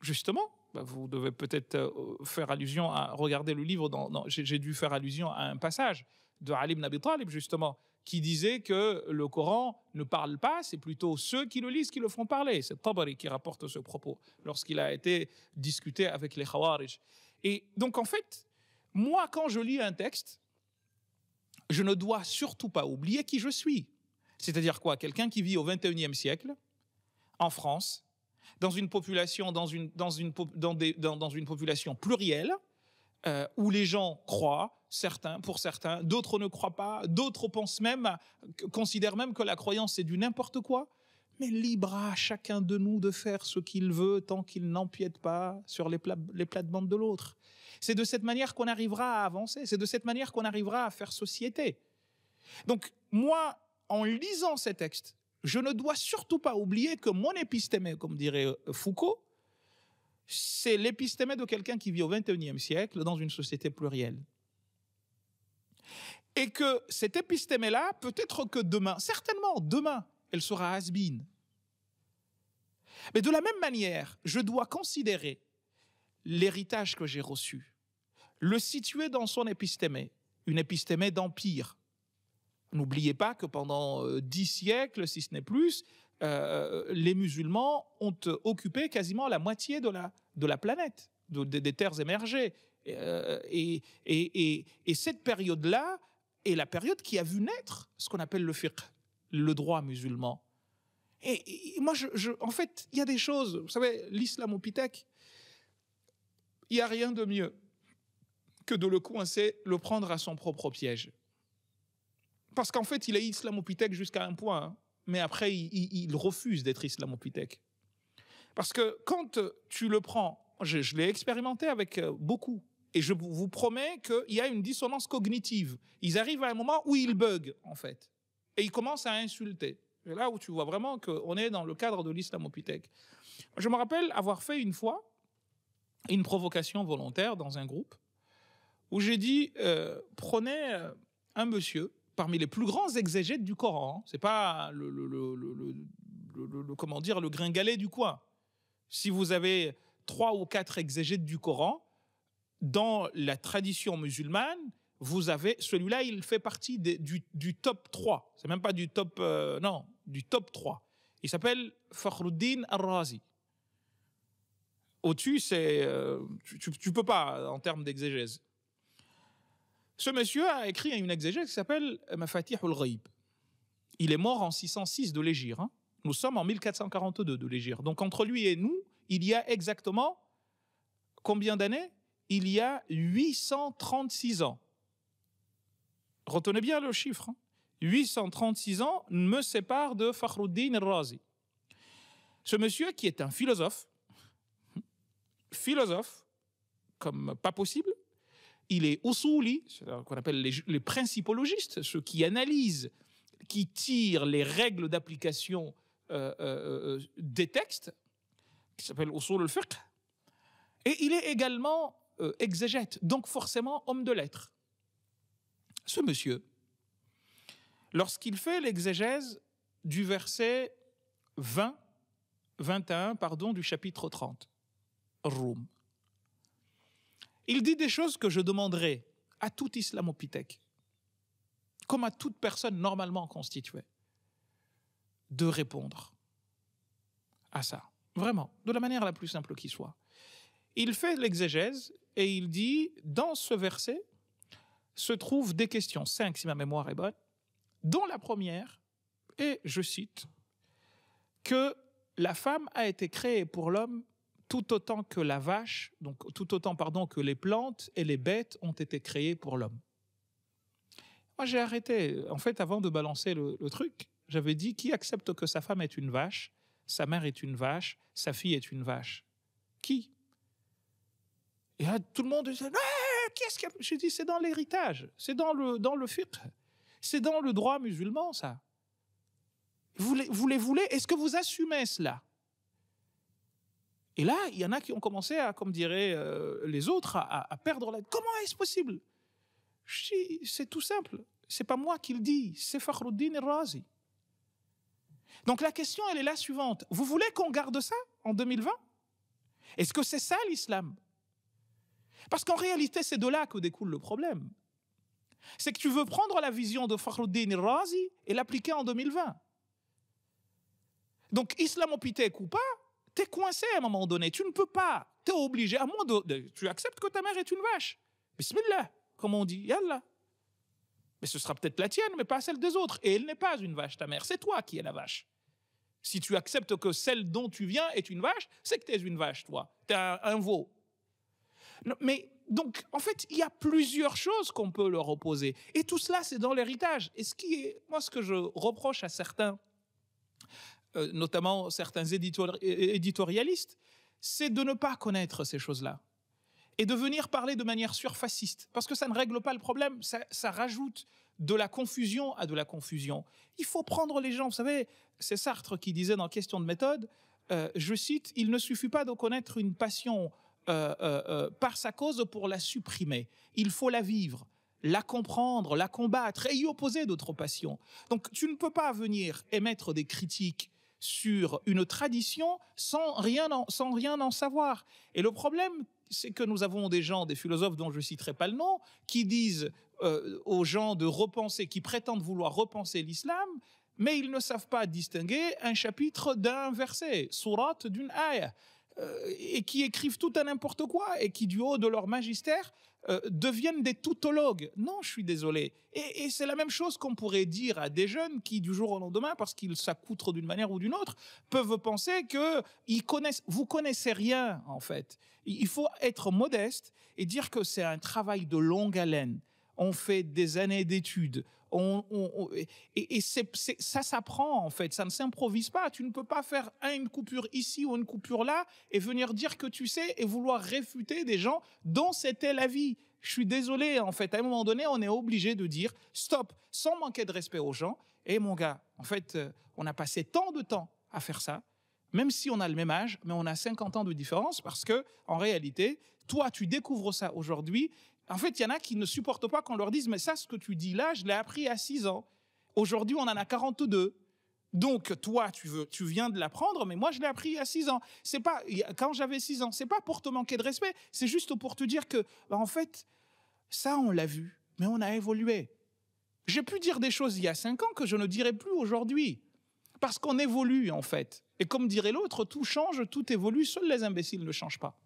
justement. Vous devez peut-être faire allusion à regarder le livre. J'ai dû faire allusion à un passage de Ali ibn Abi Talib, justement, qui disait que le Coran ne parle pas, c'est plutôt ceux qui le lisent qui le font parler. C'est Tabari qui rapporte ce propos lorsqu'il a été discuté avec les Khawarij. Et donc, en fait, moi, quand je lis un texte, je ne dois surtout pas oublier qui je suis. C'est-à-dire quoi? Quelqu'un qui vit au XXIe siècle, en France, dans une population, dans une population plurielle, où les gens croient, pour certains, d'autres ne croient pas, d'autres pensent même, considèrent même que la croyance c'est du n'importe quoi. Mais libre à chacun de nous de faire ce qu'il veut tant qu'il n'empiète pas sur les plates-bandes de l'autre. C'est de cette manière qu'on arrivera à avancer, c'est de cette manière qu'on arrivera à faire société. Donc moi, en lisant ces textes, je ne dois surtout pas oublier que mon épistémé, comme dirait Foucault, c'est l'épistémé de quelqu'un qui vit au XXIe siècle dans une société plurielle. Et que cette épistémé-là, peut-être que demain, certainement demain, elle sera has-been. Mais de la même manière, je dois considérer l'héritage que j'ai reçu, le situer dans son épistémé, une épistémé d'empire. N'oubliez pas que pendant 10 siècles, si ce n'est plus, les musulmans ont occupé quasiment la moitié de la planète, des terres émergées. Et cette période-là est la période qui a vu naître ce qu'on appelle le fiqh, le droit musulman. Et moi, en fait, il y a des choses, vous savez, l'islamopithèque, il n'y a rien de mieux que de le coincer, le prendre à son propre piège. Parce qu'en fait, il est islamopithèque jusqu'à un point, hein, mais après, il refuse d'être islamopithèque. Parce que quand tu le prends, je l'ai expérimenté avec beaucoup, et je vous promets qu'il y a une dissonance cognitive. Ils arrivent à un moment où ils bug, en fait, et ils commencent à insulter. C'est là où tu vois vraiment qu'on est dans le cadre de l'islamopithèque. Je me rappelle avoir fait une fois une provocation volontaire dans un groupe où j'ai dit prenez un monsieur parmi les plus grands exégètes du Coran. C'est pas comment dire, le gringalet du coin. Si vous avez 3 ou 4 exégètes du Coran, dans la tradition musulmane, vous avez celui-là, il fait partie du top 3. C'est même pas du top non, du top 3. Il s'appelle Fakhruddin Ar-Razi. Au-dessus, c'est tu peux pas en termes d'exégèse. Ce monsieur a écrit une exégèse qui s'appelle Mafatih al-Ghaib. Il est mort en 606 de l'Hégire. Hein. Nous sommes en 1442 de l'Hégire. Donc entre lui et nous, il y a exactement combien d'années? Il y a 836 ans. Retenez bien le chiffre. Hein. 836 ans me séparent de Fakhruddin al-Razi. Ce monsieur qui est un philosophe comme pas possible, il est usuli, qu'on appelle les principologistes, ceux qui analysent, qui tirent les règles d'application des textes, qui s'appelle usul al-fiqh, et il est également exégète, donc forcément homme de lettres. Ce monsieur, lorsqu'il fait l'exégèse du verset 21 du chapitre 30, Roum, il dit des choses que je demanderais à tout islamopithèque, comme à toute personne normalement constituée, de répondre à ça. Vraiment, de la manière la plus simple qui soit. Il fait l'exégèse et il dit, dans ce verset, se trouvent des questions, 5 si ma mémoire est bonne, dont la première est, je cite, que la femme a été créée pour l'homme tout autant que la vache, donc tout autant que les plantes et les bêtes ont été créées pour l'homme. Moi, j'ai arrêté. En fait, avant de balancer le truc, j'avais dit qui accepte que sa femme est une vache, sa mère est une vache, sa fille est une vache. Qui? Et là, tout le monde disait qu'est-ce qu'il y a? J'ai dit c'est dans l'héritage, c'est dans le fiqh, c'est dans le droit musulman, ça. Vous les voulez? Est-ce que vous assumez cela? Et là, il y en a qui ont commencé à, comme diraient les autres, à perdre la... Comment est-ce possible? Je dis, c'est tout simple. C'est pas moi qui le dis, c'est Fakhruddin al-Razi. Donc la question, elle est la suivante. Vous voulez qu'on garde ça en 2020? Est-ce que c'est ça l'islam? Parce qu'en réalité, c'est de là que découle le problème. C'est que tu veux prendre la vision de Fakhruddin al-Razi et l'appliquer en 2020. Donc, islamopithèque ou pas, t'es coincé à un moment donné. Tu ne peux pas. T'es obligé. À moins tu acceptes que ta mère est une vache. Bismillah, comme on dit. Yallah. Mais ce sera peut-être la tienne, mais pas celle des autres. Et elle n'est pas une vache, ta mère. C'est toi qui es la vache. Si tu acceptes que celle dont tu viens est une vache, c'est que tu es une vache, toi. Tu es un veau. Non, mais donc, en fait, il y a plusieurs choses qu'on peut leur opposer. Et tout cela, c'est dans l'héritage. Et moi, ce que je reproche à certains, notamment certains éditorialistes, c'est de ne pas connaître ces choses-là et de venir parler de manière surfaciste, parce que ça ne règle pas le problème, ça rajoute de la confusion à de la confusion. Il faut prendre les gens, vous savez, c'est Sartre qui disait dans Question de méthode, je cite, « Il ne suffit pas de connaître une passion par sa cause pour la supprimer, il faut la vivre, la comprendre, la combattre et y opposer d'autres passions. » Donc tu ne peux pas venir émettre des critiques sur une tradition sans rien en savoir. Et le problème, c'est que nous avons des gens, des philosophes dont je ne citerai pas le nom, qui disent aux gens de repenser, qui prétendent vouloir repenser l'islam, mais ils ne savent pas distinguer un chapitre d'un verset, surat d'une ayah, et qui écrivent tout à n'importe quoi, et qui, du haut de leur magistère, deviennent des tautologues. Non, je suis désolé. Et c'est la même chose qu'on pourrait dire à des jeunes qui, du jour au lendemain, parce qu'ils s'accoutrent d'une manière ou d'une autre, peuvent penser que vous connaissez rien, en fait. Il faut être modeste et dire que c'est un travail de longue haleine. On fait des années d'études. Ça s'apprend, en fait. Ça ne s'improvise pas. Tu ne peux pas faire une coupure ici ou une coupure là et venir dire que tu sais et vouloir réfuter des gens dont c'était la vie. Je suis désolé, en fait. À un moment donné, on est obligé de dire stop, sans manquer de respect aux gens. Et mon gars, en fait, on a passé tant de temps à faire ça, même si on a le même âge, mais on a 50 ans de différence parce que, en réalité, toi, tu découvres ça aujourd'hui. En fait, il y en a qui ne supportent pas qu'on leur dise « Mais ça, ce que tu dis là, je l'ai appris à 6 ans. Aujourd'hui, on en a 42. Donc, toi, tu viens de l'apprendre, mais moi, je l'ai appris à 6 ans. C'est pas, quand j'avais 6 ans, c'est pas pour te manquer de respect, c'est juste pour te dire que, en fait, ça, on l'a vu, mais on a évolué. J'ai pu dire des choses il y a 5 ans que je ne dirai plus aujourd'hui. Parce qu'on évolue, en fait. Et comme dirait l'autre, tout change, tout évolue, seuls les imbéciles ne changent pas.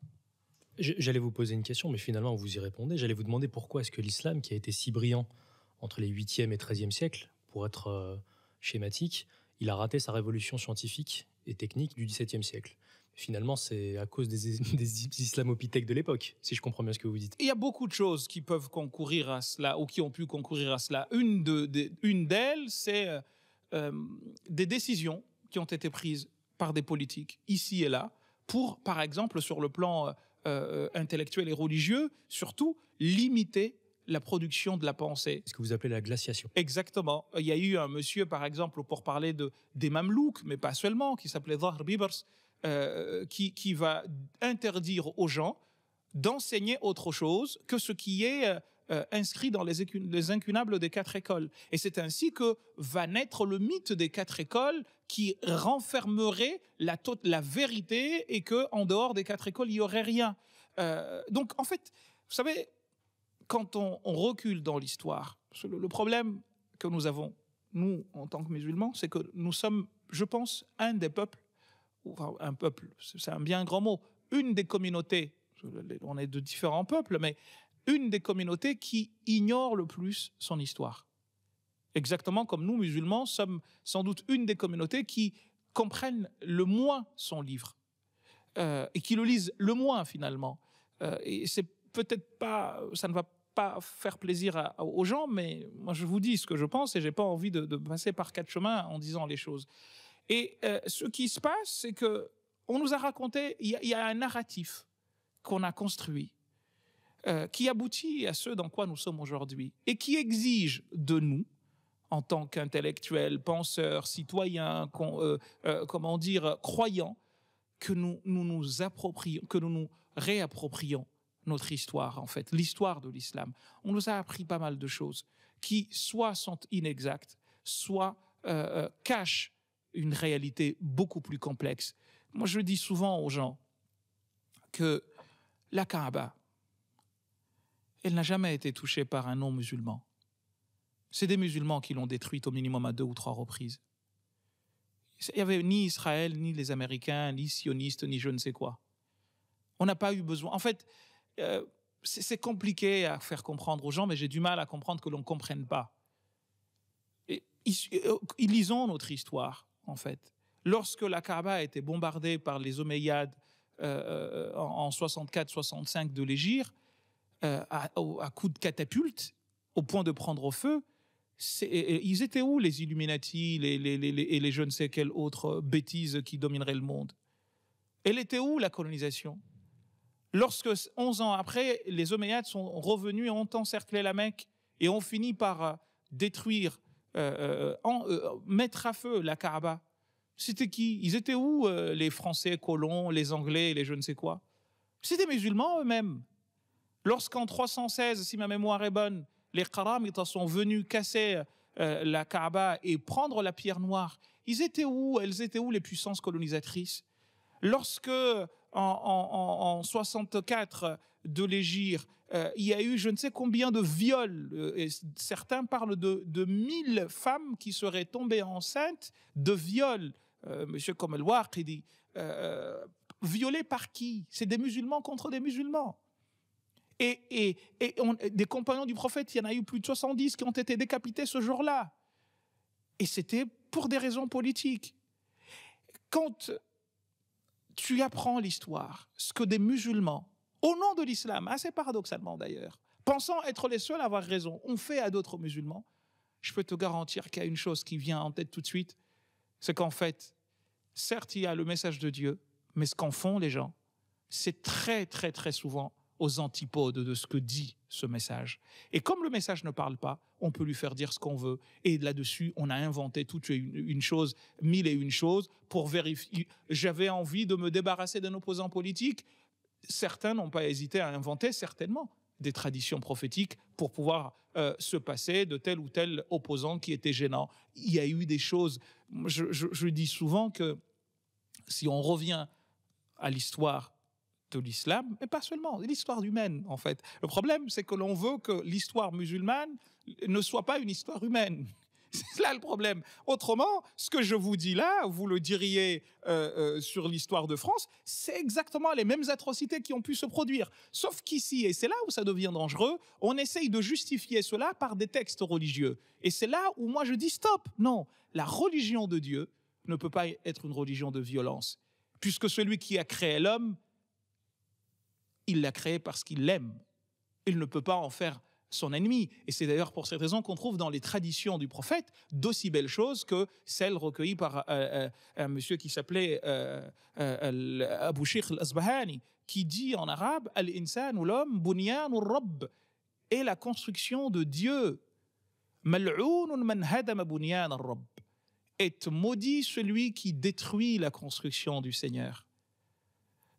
J'allais vous poser une question, mais finalement, vous y répondez. J'allais vous demander pourquoi est-ce que l'islam, qui a été si brillant entre les 8e et 13e siècles, pour être schématique, il a raté sa révolution scientifique et technique du 17e siècle. Finalement, c'est à cause des islamopithèques de l'époque, si je comprends bien ce que vous dites. Il y a beaucoup de choses qui peuvent concourir à cela, ou qui ont pu concourir à cela. Une d'elles, c'est des décisions qui ont été prises par des politiques, ici et là, pour, par exemple, sur le plan intellectuel et religieux, surtout, limiter la production de la pensée. Ce que vous appelez la glaciation. Exactement. Il y a eu un monsieur, par exemple, pour parler des Mamelouks, mais pas seulement, qui s'appelait Zahr Bibers, qui va interdire aux gens d'enseigner autre chose que ce qui est inscrit dans les incunables des 4 écoles. Et c'est ainsi que va naître le mythe des 4 écoles qui renfermerait la vérité et qu'en dehors des 4 écoles, il n'y aurait rien. Donc, en fait, vous savez, quand on recule dans l'histoire, le problème que nous avons, nous, en tant que musulmans, c'est que nous sommes, je pense, un des peuples, enfin, un peuple, c'est un bien grand mot, une des communautés, on est de différents peuples, mais une des communautés qui ignore le plus son histoire. Exactement comme nous, musulmans, sommes sans doute une des communautés qui comprennent le moins son livre et qui le lisent le moins, finalement. Et c'est peut-être pas, ça ne va pas faire plaisir aux gens, mais moi je vous dis ce que je pense et j'ai pas envie de passer par 4 chemins en disant les choses. Et ce qui se passe, c'est que on nous a raconté, il y a un narratif qu'on a construit, qui aboutit à ce dans quoi nous sommes aujourd'hui et qui exige de nous, en tant qu'intellectuels, penseurs, citoyens, croyants, que nous nous approprions, que nous nous réapproprions notre histoire, en fait, l'histoire de l'islam. On nous a appris pas mal de choses qui soit sont inexactes, soit cachent une réalité beaucoup plus complexe. Moi, je dis souvent aux gens que la Kaaba, elle n'a jamais été touchée par un non-musulman. C'est des musulmans qui l'ont détruite au minimum à 2 ou 3 reprises. Il n'y avait ni Israël, ni les Américains, ni sionistes, ni je ne sais quoi. On n'a pas eu besoin. En fait, c'est compliqué à faire comprendre aux gens, mais j'ai du mal à comprendre que l'on ne comprenne pas. Lisons notre histoire, en fait. Lorsque la Kaaba a été bombardée par les Omeyyades en 64-65 de l'Hégire, à coups de catapulte, au point de prendre au feu, ils étaient où les Illuminati et les je ne sais quelles autres bêtises qui domineraient le monde? Elle était où la colonisation? Lorsque, 11 ans après, les Omeyyades sont revenus et ont encerclé la Mecque et ont fini par détruire, mettre à feu la Kaaba, c'était qui? Ils étaient où les Français colons, les Anglais, les je ne sais quoi? C'était musulmans eux-mêmes. Lorsqu'en 316, si ma mémoire est bonne, les Qaramites sont venus casser la Kaaba et prendre la pierre noire, ils étaient où? Elles étaient où les puissances colonisatrices? Lorsque, en 64 de l'Hégire, il y a eu je ne sais combien de viols, et certains parlent de 1000 femmes qui seraient tombées enceintes de viols, monsieur comme El-Waqidi, violées par qui? C'est des musulmans contre des musulmans. Et des compagnons du prophète, il y en a eu plus de 70 qui ont été décapités ce jour-là. Et c'était pour des raisons politiques. Quand tu apprends l'histoire, ce que des musulmans, au nom de l'islam, assez paradoxalement d'ailleurs, pensant être les seuls à avoir raison, ont fait à d'autres musulmans, je peux te garantir qu'il y a une chose qui vient en tête tout de suite, c'est qu'en fait, certes, il y a le message de Dieu, mais ce qu'en font les gens, c'est très, très, très souvent aux antipodes de ce que dit ce message. Et comme le message ne parle pas, on peut lui faire dire ce qu'on veut. Et là-dessus, on a inventé toute une chose, 1001 choses, pour vérifier. J'avais envie de me débarrasser d'un opposant politique. Certains n'ont pas hésité à inventer, certainement, des traditions prophétiques pour pouvoir se passer de tel ou tel opposant qui était gênant. Il y a eu des choses... Je dis souvent que si on revient à l'histoire de l'islam, mais pas seulement, l'histoire humaine, en fait. Le problème, c'est que l'on veut que l'histoire musulmane ne soit pas une histoire humaine. C'est là le problème. Autrement, ce que je vous dis là, vous le diriez sur l'histoire de France, c'est exactement les mêmes atrocités qui ont pu se produire. Sauf qu'ici, et c'est là où ça devient dangereux, on essaye de justifier cela par des textes religieux. Et c'est là où moi je dis stop. Non, la religion de Dieu ne peut pas être une religion de violence. Puisque celui qui a créé l'homme, il l'a créé parce qu'il l'aime. Il ne peut pas en faire son ennemi. Et c'est d'ailleurs pour cette raison qu'on trouve dans les traditions du prophète d'aussi belles choses que celles recueillies par un monsieur qui s'appelait Abu Sheikh al-Asbahani, qui dit en arabe « Al-insan ou l'homme, bunyan ou rabb » est la construction de Dieu. « Mal'oun man hadama bunyan al-rabb » est maudit celui qui détruit la construction du Seigneur.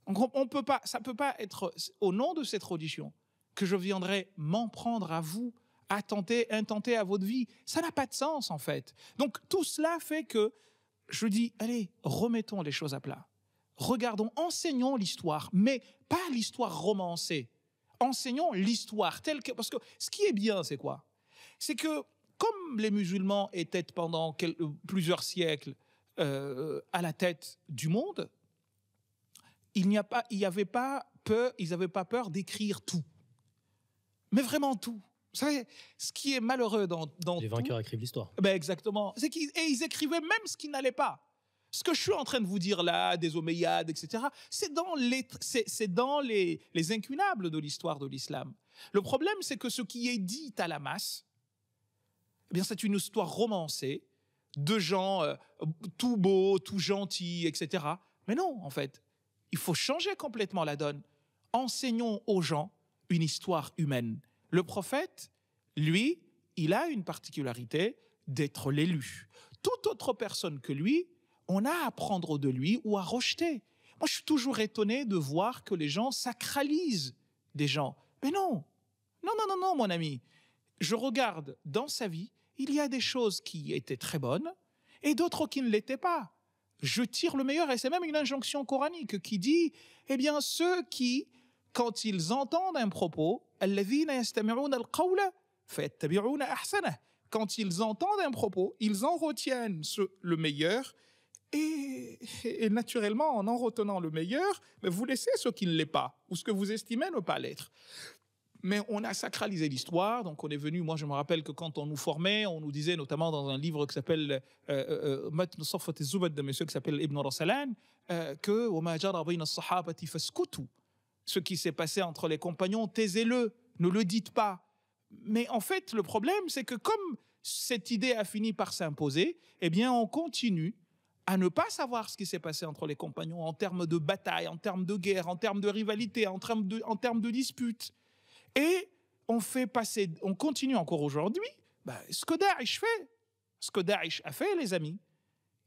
Donc on peut pas, ça ne peut pas être au nom de cette religion que je viendrai m'en prendre à vous, intenter à votre vie. Ça n'a pas de sens en fait. Donc tout cela fait que je dis, allez, remettons les choses à plat. Regardons, enseignons l'histoire, mais pas l'histoire romancée. Enseignons l'histoire telle que... Parce que ce qui est bien, c'est quoi? C'est que comme les musulmans étaient pendant plusieurs siècles à la tête du monde, ils n'avaient pas peur d'écrire tout. Mais vraiment tout. Vous savez, ce qui est malheureux dans les vainqueurs écrivent l'histoire. Ben exactement. Ils écrivaient même ce qui n'allait pas. Ce que je suis en train de vous dire là, des Omeyyades, etc., c'est dans les incunables de l'histoire de l'islam. Le problème, c'est que ce qui est dit à la masse, eh bien, c'est une histoire romancée de gens tout beaux, tout gentils, etc. Mais non, en fait. Il faut changer complètement la donne. Enseignons aux gens une histoire humaine. Le prophète, lui, il a une particularité d'être l'élu. Toute autre personne que lui, on a à apprendre de lui ou à rejeter. Moi, je suis toujours étonné de voir que les gens sacralisent des gens. Mais non, non, mon ami. Je regarde dans sa vie, il y a des choses qui étaient très bonnes et d'autres qui ne l'étaient pas. Je tire le meilleur, et c'est même une injonction coranique qui dit, eh bien, ceux qui, quand ils entendent un propos, quand ils entendent un propos, ils en retiennent le meilleur, et naturellement, en retenant le meilleur, vous laissez ce qui ne l'est pas, ou ce que vous estimez ne pas l'être. Mais on a sacralisé l'histoire, donc on est venu, moi je me rappelle que quand on nous formait, on nous disait notamment dans un livre qui s'appelle Matn Safwat az-Zubad de monsieur qui s'appelle Ibn Rassalan, que وَمَا جَرَى بَيْنَ الصَّحَابَةِ فَاسْكُتُوا. Ce qui s'est passé entre les compagnons, taisez-le, ne le dites pas. Mais en fait, le problème, c'est que comme cette idée a fini par s'imposer, eh bien on continue à ne pas savoir ce qui s'est passé entre les compagnons en termes de bataille, en termes de guerre, en termes de rivalité, en termes de disputes. Et on continue encore aujourd'hui, ce que Daesh fait, ce que Daesh a fait, les amis.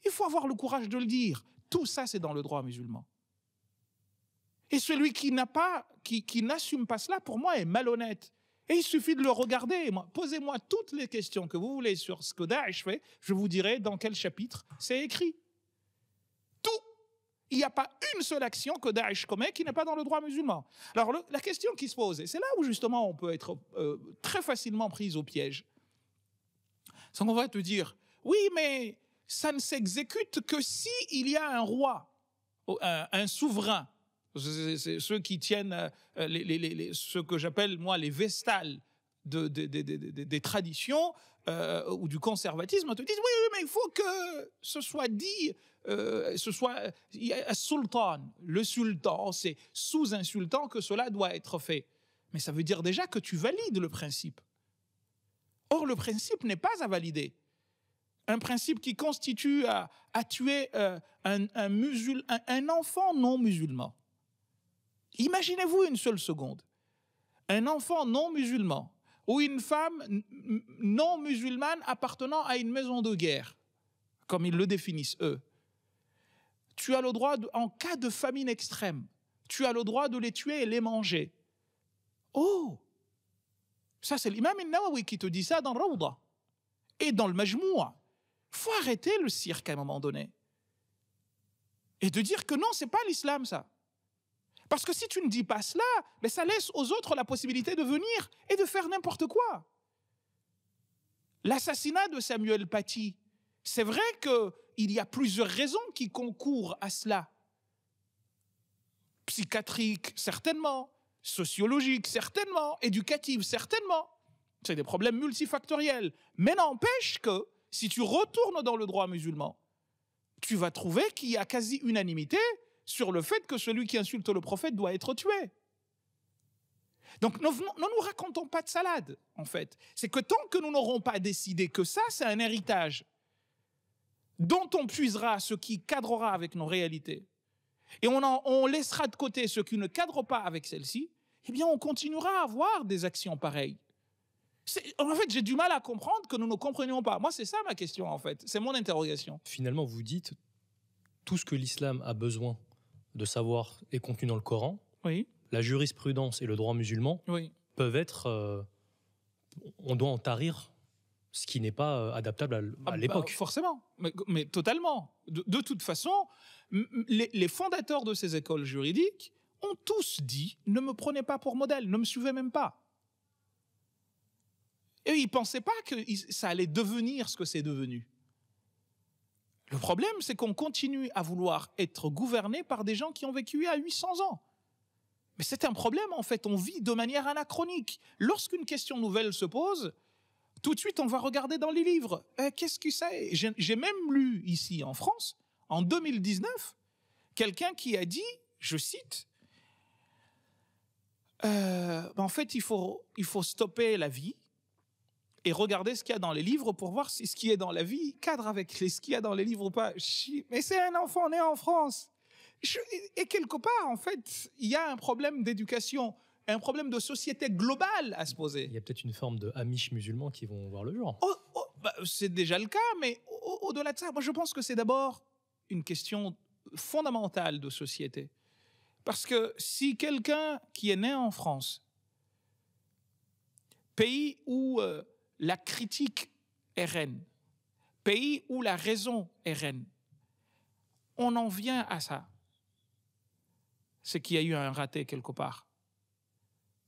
Il faut avoir le courage de le dire. Tout ça, c'est dans le droit musulman. Et celui qui n'assume pas cela, pour moi, est malhonnête. Et il suffit de le regarder. Posez-moi toutes les questions que vous voulez sur ce que Daesh fait, je vous dirai dans quel chapitre c'est écrit. Tout. Il n'y a pas une seule action que Daesh commet qui n'est pas dans le droit musulman. Alors la question qui se pose, et c'est là où justement on peut être très facilement pris au piège, c'est qu'on va te dire, oui, mais ça ne s'exécute que si il y a un roi, un souverain. C'est ceux qui tiennent ce que j'appelle moi les vestales des traditions ou du conservatisme, te disent oui, mais il faut que ce soit dit, le sultan, c'est sous un sultan que cela doit être fait. Mais ça veut dire déjà que tu valides le principe. Or, le principe n'est pas à valider. Un principe qui constitue à tuer un enfant non musulman. Imaginez-vous une seule seconde. Un enfant non musulman ou une femme non musulmane appartenant à une maison de guerre, comme ils le définissent eux. Tu as le droit, en cas de famine extrême, tu as le droit de les tuer et les manger. Oh! Ça, c'est l'imam al-Nawawi qui te dit ça dans Rawda. Et dans le Majmoua. Il faut arrêter le cirque à un moment donné. Et de dire que non, c'est pas l'islam, ça. Parce que si tu ne dis pas cela, mais ça laisse aux autres la possibilité de venir et de faire n'importe quoi. L'assassinat de Samuel Paty, c'est vrai qu'il y a plusieurs raisons qui concourent à cela. Psychiatrique, certainement. Sociologique, certainement. Éducative, certainement. C'est des problèmes multifactoriels. Mais n'empêche que, si tu retournes dans le droit musulman, tu vas trouver qu'il y a quasi unanimité sur le fait que celui qui insulte le prophète doit être tué. Donc ne nous racontons pas de salade, en fait. C'est que tant que nous n'aurons pas décidé que ça, c'est un héritage dont on puisera ce qui cadrera avec nos réalités, et on laissera de côté ce qui ne cadre pas avec celle-ci, eh bien on continuera à avoir des actions pareilles. En fait, j'ai du mal à comprendre que nous ne comprenions pas. Moi, c'est ça ma question, en fait. C'est mon interrogation. Finalement, vous dites, tout ce que l'islam a besoin de savoir est contenu dans le Coran. Oui. La jurisprudence et le droit musulman peuvent être... on doit en tarir ce qui n'est pas adaptable à l'époque. Forcément, mais totalement. De toute façon, les fondateurs de ces écoles juridiques ont tous dit « ne me prenez pas pour modèle, ne me suivez même pas ». Et ils ne pensaient pas que ça allait devenir ce que c'est devenu. Le problème, c'est qu'on continue à vouloir être gouverné par des gens qui ont vécu il y a 800 ans. Mais c'est un problème, en fait. On vit de manière anachronique. Lorsqu'une question nouvelle se pose, tout de suite, on va regarder dans les livres. Qu'est-ce que c'est ? J'ai même lu ici, en France, en 2019, quelqu'un qui a dit, je cite, en fait, il faut stopper la vie et regarder ce qu'il y a dans les livres pour voir si ce qui est dans la vie cadre avec ce qu'il y a dans les livres ou pas. Mais c'est un enfant né en France. Et quelque part, en fait, il y a un problème d'éducation, un problème de société globale à se poser. Il y a peut-être une forme de Amish musulmans qui vont voir le jour. C'est déjà le cas, mais au-delà de ça, moi je pense que c'est d'abord une question fondamentale de société. Parce que si quelqu'un qui est né en France, pays où la critique est reine, pays où la raison est reine, on en vient à ça. C'est qu'il y a eu un raté quelque part.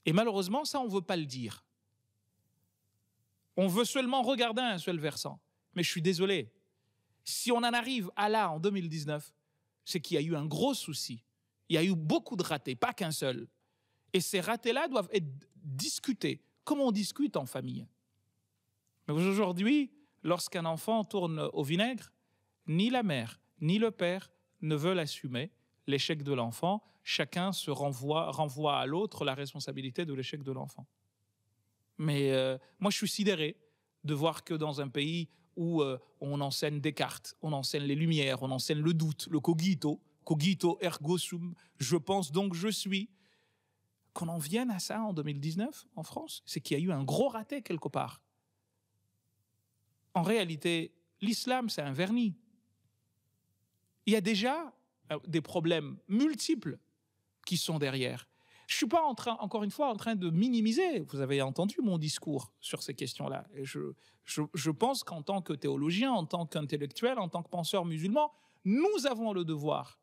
Et malheureusement, ça, on ne veut pas le dire. On veut seulement regarder un seul versant. Mais je suis désolé. Si on en arrive à là, en 2019, c'est qu'il y a eu un gros souci. Il y a eu beaucoup de ratés, pas qu'un seul. Et ces ratés-là doivent être discutés, comme on discute en famille. Mais aujourd'hui, lorsqu'un enfant tourne au vinaigre, ni la mère, ni le père ne veulent assumer l'échec de l'enfant. Chacun se renvoie à l'autre la responsabilité de l'échec de l'enfant. Mais moi, je suis sidéré de voir que dans un pays où on enseigne Descartes, on enseigne les Lumières, on enseigne le doute, le cogito ergo sum, je pense donc je suis, qu'on en vienne à ça en 2019 en France, c'est qu'il y a eu un gros raté quelque part. En réalité, l'islam, c'est un vernis. Il y a déjà des problèmes multiples qui sont derrière. Je ne suis pas encore une fois en train de minimiser. Vous avez entendu mon discours sur ces questions-là. Et je pense qu'en tant que théologien, en tant qu'intellectuel, en tant que penseur musulman, nous avons le devoir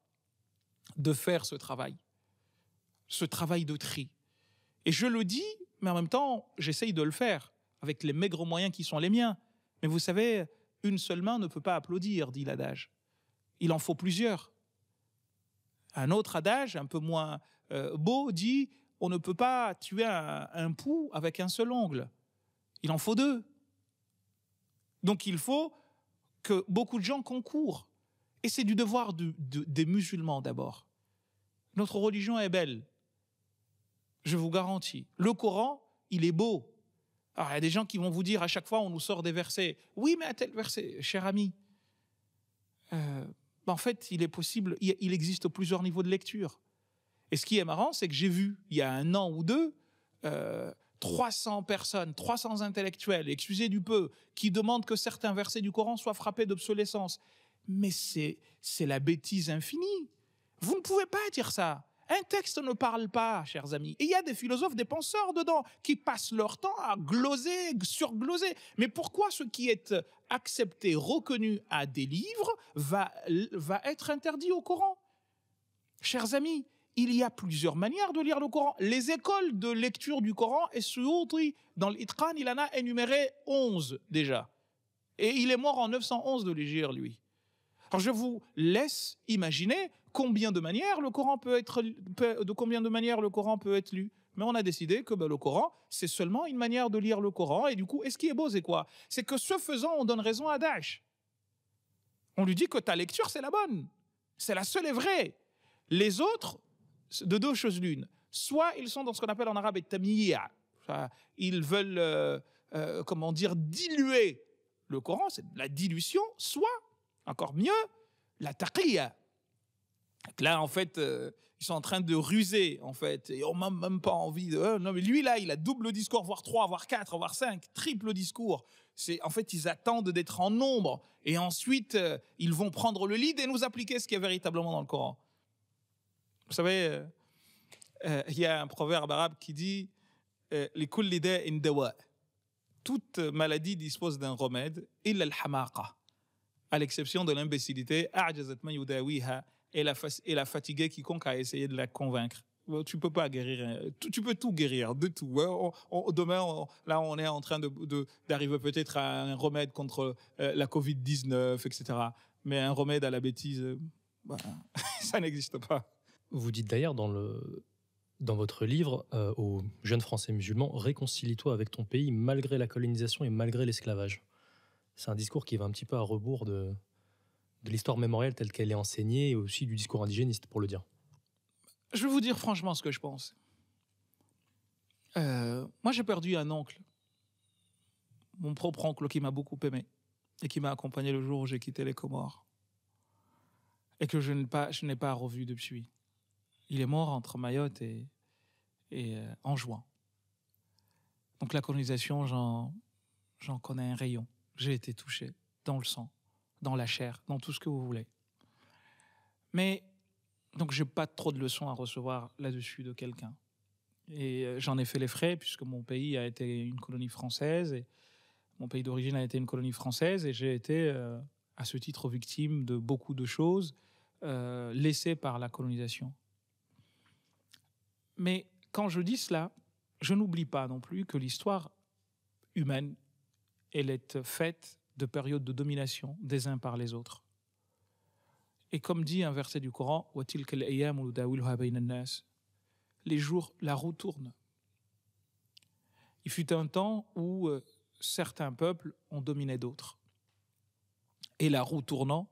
de faire ce travail de tri. Et je le dis, mais en même temps, j'essaye de le faire avec les maigres moyens qui sont les miens. Mais vous savez, une seule main ne peut pas applaudir, dit l'adage. Il en faut plusieurs. Un autre adage, un peu moins beau, dit « on ne peut pas tuer un pou avec un seul ongle. Il en faut deux. » Donc il faut que beaucoup de gens concourent. Et c'est du devoir des musulmans d'abord. Notre religion est belle. Je vous garantis. Le Coran, il est beau. Alors, il y a des gens qui vont vous dire à chaque fois, on nous sort des versets. Oui, mais à tel verset, cher ami. En fait, il est possible, il existe plusieurs niveaux de lecture. Et ce qui est marrant, c'est que j'ai vu, il y a un an ou deux, 300 personnes, 300 intellectuels, excusez du peu, qui demandent que certains versets du Coran soient frappés d'obsolescence. Mais c'est la bêtise infinie. Vous ne pouvez pas dire ça. Un texte ne parle pas, chers amis. Et il y a des philosophes, des penseurs dedans qui passent leur temps à gloser, surgloser. Mais pourquoi ce qui est accepté, reconnu à des livres va être interdit au Coran? Chers amis, il y a plusieurs manières de lire le Coran. Les écoles de lecture du Coran, et Suyuti, dans l'Itqan, il en a énuméré 11 déjà. Et il est mort en 911 de les lire, lui. Alors je vous laisse imaginer combien de manières le Coran peut être lu. Mais on a décidé que le Coran, c'est seulement une manière de lire le Coran. Et du coup, et ce qui est beau, c'est quoi? C'est que ce faisant, on donne raison à Daesh. On lui dit que ta lecture, c'est la bonne. C'est la seule et vraie. Les autres, de deux choses l'une. Soit ils sont dans ce qu'on appelle en arabe tamiyya. Ils veulent, diluer le Coran, c'est de la dilution. Soit, encore mieux, la taqiyya. Là, en fait, ils sont en train de ruser, en fait. Et on n'a même pas envie de... non, mais lui, là, il a double discours, voire 3, voire 4, voire 5, triple discours. En fait, ils attendent d'être en nombre. Et ensuite, ils vont prendre le lead et nous appliquer ce qui est véritablement dans le Coran. Vous savez, il y a un proverbe arabe qui dit « Likulli da'in dawa » toute maladie dispose d'un remède, « illa al-hamaqa » à l'exception de l'imbécilité, « a'jazat man yudawiha » et la fatiguer quiconque a essayé de la convaincre. Tu peux pas guérir, tu peux tout guérir, de tout. Demain, là, on est en train d'arriver peut-être à un remède contre la Covid-19, etc. Mais un remède à la bêtise, ça n'existe pas. Vous dites d'ailleurs dans votre livre aux jeunes Français musulmans, réconcilie-toi avec ton pays malgré la colonisation et malgré l'esclavage. C'est un discours qui va un petit peu à rebours de l'histoire mémorielle telle qu'elle est enseignée et aussi du discours indigéniste, pour le dire. Je vais vous dire franchement ce que je pense. Moi, j'ai perdu un oncle, mon propre oncle qui m'a beaucoup aimé et qui m'a accompagné le jour où j'ai quitté les Comores et que je n'ai pas revu depuis. Il est mort entre Mayotte et Anjouan. Donc la colonisation, j'en connais un rayon. J'ai été touché dans le sang, dans la chair, dans tout ce que vous voulez. Mais donc j'ai pas trop de leçons à recevoir là-dessus de quelqu'un. Et j'en ai fait les frais puisque mon pays a été une colonie française et mon pays d'origine a été une colonie française et j'ai été à ce titre victime de beaucoup de choses laissées par la colonisation. Mais quand je dis cela, je n'oublie pas non plus que l'histoire humaine, elle est faite de périodes de domination des uns par les autres. Et comme dit un verset du Coran, la roue tourne. Il fut un temps où certains peuples ont dominé d'autres. Et la roue tournant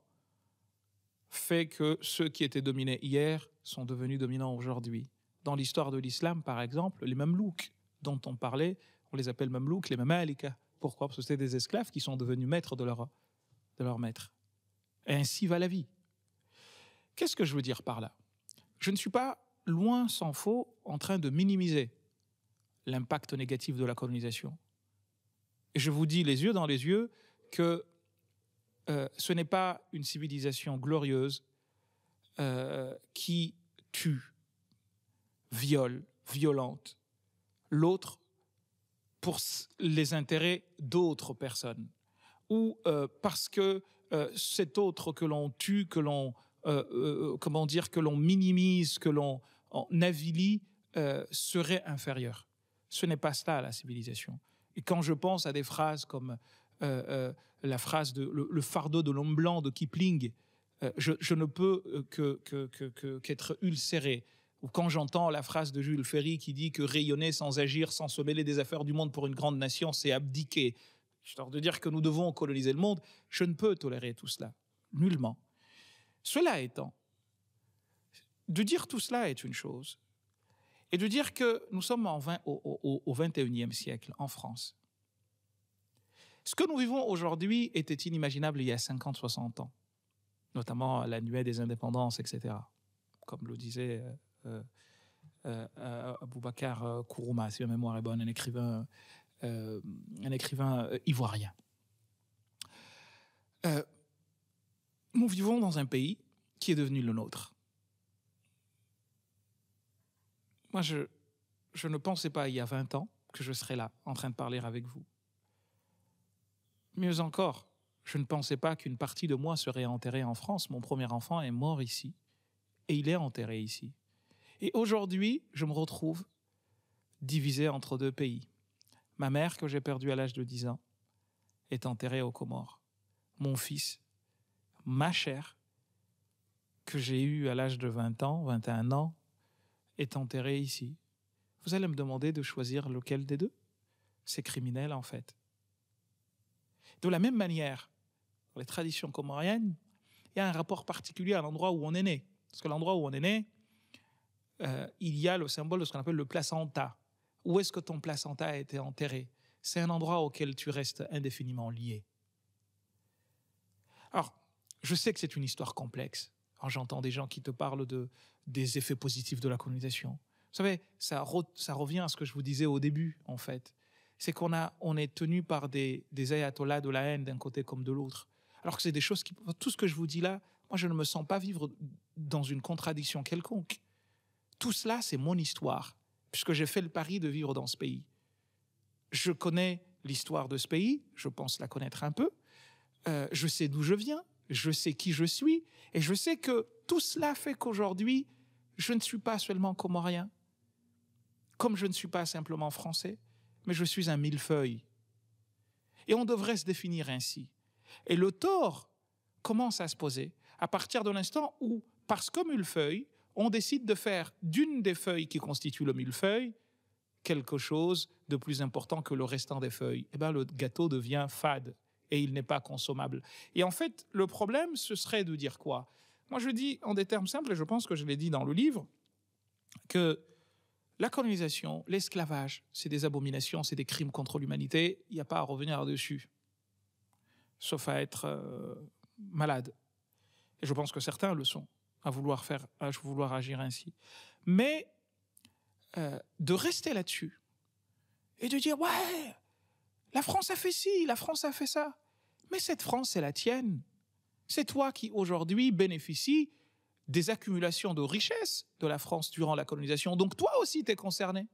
fait que ceux qui étaient dominés hier sont devenus dominants aujourd'hui. Dans l'histoire de l'islam, par exemple, les Mamelouks dont on parlait, on les appelle Mamelouks, les Mamalika. Pourquoi? Parce que c'était des esclaves qui sont devenus maîtres de leur maître. Et ainsi va la vie. Qu'est-ce que je veux dire par là? Je ne suis pas, loin s'en faut, en train de minimiser l'impact négatif de la colonisation. Et je vous dis les yeux dans les yeux que ce n'est pas une civilisation glorieuse qui tue, viole, violente l'autre pour les intérêts d'autres personnes ou parce que cet autre que l'on tue, que l'on que l'on minimise, que l'on avilit serait inférieur. Ce n'est pas cela la civilisation. Et quand je pense à des phrases comme la phrase de le fardeau de l'homme blanc de Kipling, je ne peux qu'être ulcéré. Ou quand j'entends la phrase de Jules Ferry qui dit que rayonner sans agir, sans se mêler des affaires du monde pour une grande nation, c'est abdiquer. Histoire de dire que nous devons coloniser le monde, je ne peux tolérer tout cela, nullement. Cela étant, de dire tout cela est une chose, et de dire que nous sommes au 21e siècle en France. Ce que nous vivons aujourd'hui était inimaginable il y a 50, 60 ans, notamment à la nuée des indépendances, etc., comme le disait Boubacar Kourouma, si ma mémoire est bonne, un écrivain ivoirien. Nous vivons dans un pays qui est devenu le nôtre. Moi, je ne pensais pas il y a 20 ans que je serais là, en train de parler avec vous. Mieux encore, je ne pensais pas qu'une partie de moi serait enterrée en France. Mon premier enfant est mort ici, et il est enterré ici. Et aujourd'hui, je me retrouve divisé entre deux pays. Ma mère, que j'ai perdue à l'âge de 10 ans, est enterrée aux Comores. Mon fils, ma chair, que j'ai eue à l'âge de 20 ans, 21 ans, est enterré ici. Vous allez me demander de choisir lequel des deux? C'est criminel, en fait. De la même manière, dans les traditions comoriennes, il y a un rapport particulier à l'endroit où on est né. Parce que l'endroit où on est né, il y a le symbole de ce qu'on appelle le placenta. Où est-ce que ton placenta a été enterré? C'est un endroit auquel tu restes indéfiniment lié. Alors, je sais que c'est une histoire complexe. J'entends des gens qui te parlent des effets positifs de la colonisation. Vous savez, ça revient à ce que je vous disais au début, en fait. C'est qu'on est tenu par des ayatollahs de la haine d'un côté comme de l'autre. Alors que c'est des choses qui... Tout ce que je vous dis là, moi, je ne me sens pas vivre dans une contradiction quelconque. Tout cela, c'est mon histoire, puisque j'ai fait le pari de vivre dans ce pays. Je connais l'histoire de ce pays, je pense la connaître un peu. Je sais d'où je viens, je sais qui je suis, et je sais que tout cela fait qu'aujourd'hui, je ne suis pas seulement comorien, comme je ne suis pas simplement français, mais je suis un millefeuille. Et on devrait se définir ainsi. Et le tort commence à se poser à partir de l'instant où, parce que millefeuille, on décide de faire d'une des feuilles qui constituent le millefeuille quelque chose de plus important que le restant des feuilles. Eh bien, le gâteau devient fade et il n'est pas consommable. Et en fait, le problème, ce serait de dire quoi? Moi, je dis en des termes simples, et je pense que je l'ai dit dans le livre, que la colonisation, l'esclavage, c'est des abominations, c'est des crimes contre l'humanité. Il n'y a pas à revenir dessus, sauf à être malade. Et je pense que certains le sont, à vouloir agir ainsi. Mais de rester là-dessus et de dire « Ouais, la France a fait ci, la France a fait ça. » Mais cette France, c'est la tienne. C'est toi qui, aujourd'hui, bénéficie des accumulations de richesses de la France durant la colonisation. Donc toi aussi, tu es concerné.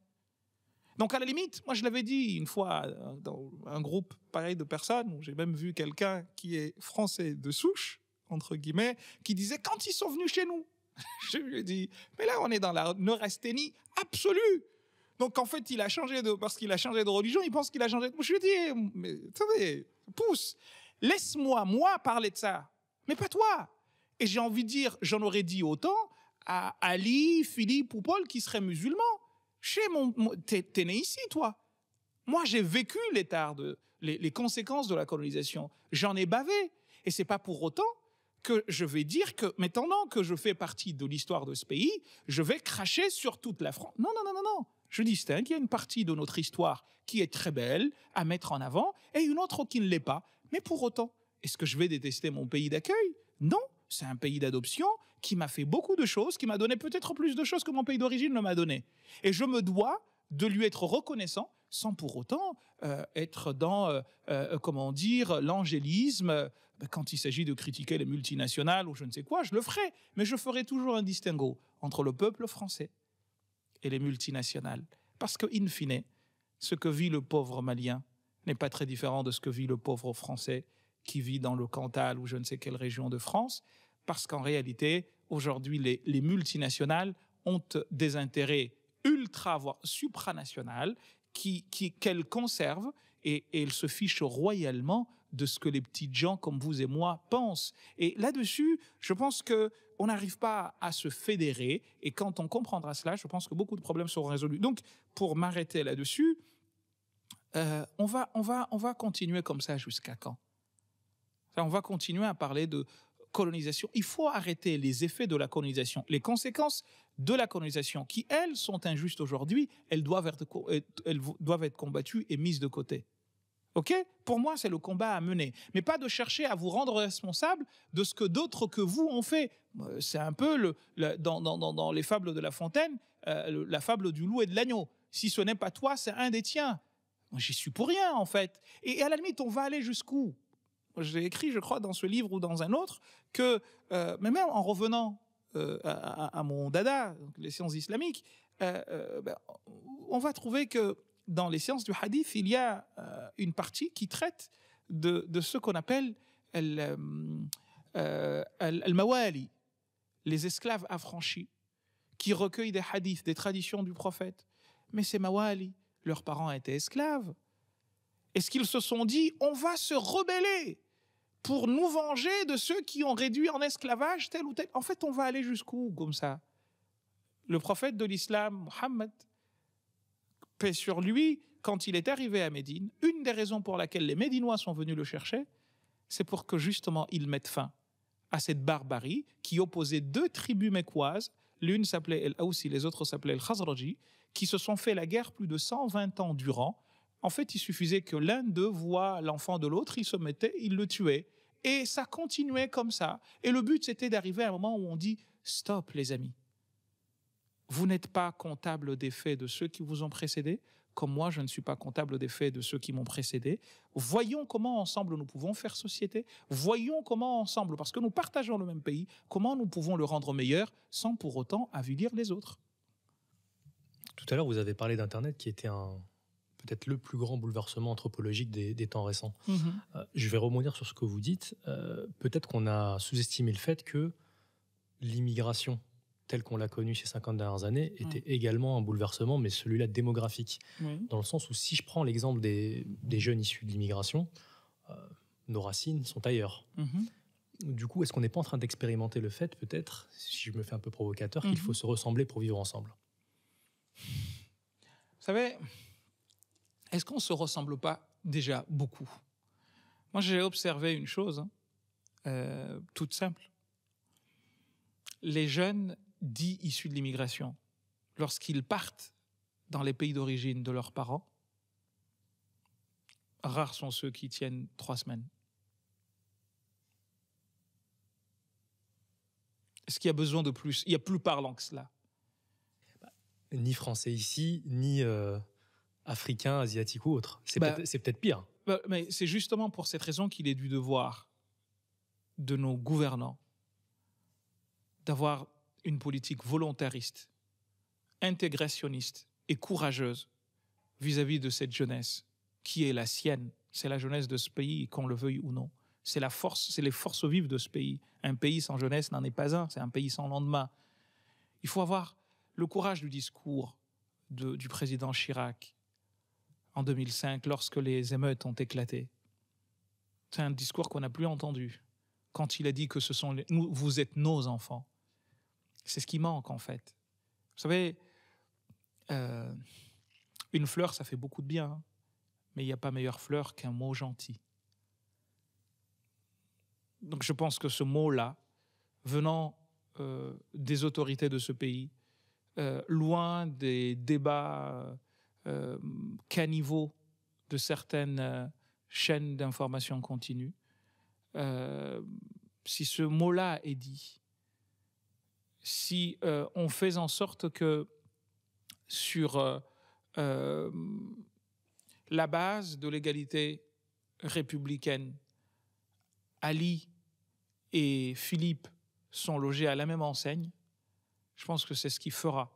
Donc à la limite, moi je l'avais dit une fois dans un groupe pareil de personnes, où j'ai même vu quelqu'un qui est français de souche, entre guillemets, qui disait « Quand ils sont venus chez nous », je lui ai dit « Mais là, on est dans la neurasthénie absolue. » Donc en fait, parce qu'il a changé de religion, il pense qu'il a changé de... Je lui ai dit « Mais attendez, pousse, laisse-moi, moi, parler de ça, mais pas toi. » Et j'ai envie de dire, j'en aurais dit autant à Ali, Philippe ou Paul qui seraient musulmans. T'es né ici, toi. Moi, j'ai vécu les conséquences de la colonisation. J'en ai bavé. Et c'est pas pour autant que je vais dire que, maintenant que je fais partie de l'histoire de ce pays, je vais cracher sur toute la France. Non, non, non, non, non. Je distingue qu'il y a une partie de notre histoire qui est très belle à mettre en avant et une autre qui ne l'est pas. Mais pour autant, est-ce que je vais détester mon pays d'accueil? Non, c'est un pays d'adoption qui m'a fait beaucoup de choses, qui m'a donné peut-être plus de choses que mon pays d'origine ne m'a donné. Et je me dois de lui être reconnaissant sans pour autant être dans, comment dire, l'angélisme. Quand il s'agit de critiquer les multinationales ou je ne sais quoi, je le ferai. Mais je ferai toujours un distinguo entre le peuple français et les multinationales. Parce que, in fine, ce que vit le pauvre Malien n'est pas très différent de ce que vit le pauvre Français qui vit dans le Cantal ou je ne sais quelle région de France. Parce qu'en réalité, aujourd'hui, les multinationales ont des intérêts ultra, voire supranationaux qu'elles conservent et elles se fichent royalement de ce que les petites gens comme vous et moi pensent. Et là-dessus, je pense qu'on n'arrive pas à se fédérer et quand on comprendra cela, je pense que beaucoup de problèmes seront résolus. Donc, pour m'arrêter là-dessus, on va continuer comme ça jusqu'à quand? On va continuer à parler de colonisation. Il faut arrêter les effets de la colonisation, les conséquences de la colonisation qui, elles, sont injustes aujourd'hui, elles doivent être combattues et mises de côté. Ok? Pour moi, c'est le combat à mener. Mais pas de chercher à vous rendre responsable de ce que d'autres que vous ont fait. C'est un peu dans les fables de La Fontaine, la fable du loup et de l'agneau. Si ce n'est pas toi, c'est un des tiens. Moi, j'y suis pour rien, en fait. Et à la limite, on va aller jusqu'où? J'ai écrit, je crois, dans ce livre ou dans un autre, que, mais même en revenant à mon dada, les sciences islamiques, on va trouver que dans les sciences du hadith, il y a une partie qui traite de ce qu'on appelle al-mawali, les esclaves affranchis, qui recueillent des hadiths, des traditions du prophète. Mais ces mawali, leurs parents étaient esclaves. Est-ce qu'ils se sont dit, on va se rebeller pour nous venger de ceux qui ont réduit en esclavage tel ou tel? En fait, on va aller jusqu'où comme ça? Le prophète de l'islam, Mohammed, paix sur lui, quand il est arrivé à Médine, une des raisons pour laquelle les Médinois sont venus le chercher, c'est pour que justement il mette fin à cette barbarie qui opposait deux tribus mécoises, l'une s'appelait El Aousi, les autres s'appelaient El Khazraji, qui se sont fait la guerre plus de 120 ans durant. En fait, il suffisait que l'un d'eux voie l'enfant de l'autre, il se mettait, il le tuait. Et ça continuait comme ça. Et le but, c'était d'arriver à un moment où on dit « Stop, les amis. Vous n'êtes pas comptable des faits de ceux qui vous ont précédés, comme moi, je ne suis pas comptable des faits de ceux qui m'ont précédé. Voyons comment ensemble nous pouvons faire société. Voyons comment ensemble, parce que nous partageons le même pays, comment nous pouvons le rendre meilleur sans pour autant avilir les autres. » Tout à l'heure, vous avez parlé d'Internet qui était peut-être le plus grand bouleversement anthropologique des temps récents. Je vais rebondir sur ce que vous dites. Peut-être qu'on a sous-estimé le fait que l'immigration telle qu'on l'a connue ces 50 dernières années était également un bouleversement, mais celui-là démographique. Dans le sens où si je prends l'exemple des jeunes issus de l'immigration, nos racines sont ailleurs. Du coup, est-ce qu'on n'est pas en train d'expérimenter le fait, peut-être, si je me fais un peu provocateur, qu'il faut se ressembler pour vivre ensemble? Vous savez, est-ce qu'on ne se ressemble pas déjà beaucoup? Moi, j'ai observé une chose toute simple. Les jeunes dits issus de l'immigration, lorsqu'ils partent dans les pays d'origine de leurs parents, rares sont ceux qui tiennent 3 semaines. Est-ce qu'il y a besoin de plus? Il y a plus parlant que cela. Ni français ici, ni africain, asiatique ou autre. C'est peut-être pire. Mais c'est justement pour cette raison qu'il est du devoir de nos gouvernants d'avoir une politique volontariste, intégrationniste et courageuse vis-à-vis de cette jeunesse qui est la sienne. C'est la jeunesse de ce pays, qu'on le veuille ou non. C'est la force, c'est les forces vives de ce pays. Un pays sans jeunesse n'en est pas un, c'est un pays sans lendemain. Il faut avoir le courage du discours du président Chirac en 2005, lorsque les émeutes ont éclaté. C'est un discours qu'on n'a plus entendu. Quand il a dit que vous êtes nos enfants. C'est ce qui manque, en fait. Vous savez, une fleur, ça fait beaucoup de bien, hein, mais il n'y a pas meilleure fleur qu'un mot gentil. Donc je pense que ce mot-là, venant des autorités de ce pays, loin des débats caniveaux de certaines chaînes d'information continue, si ce mot-là est dit, si on fait en sorte que sur la base de l'égalité républicaine, Ali et Philippe sont logés à la même enseigne, je pense que c'est ce qui fera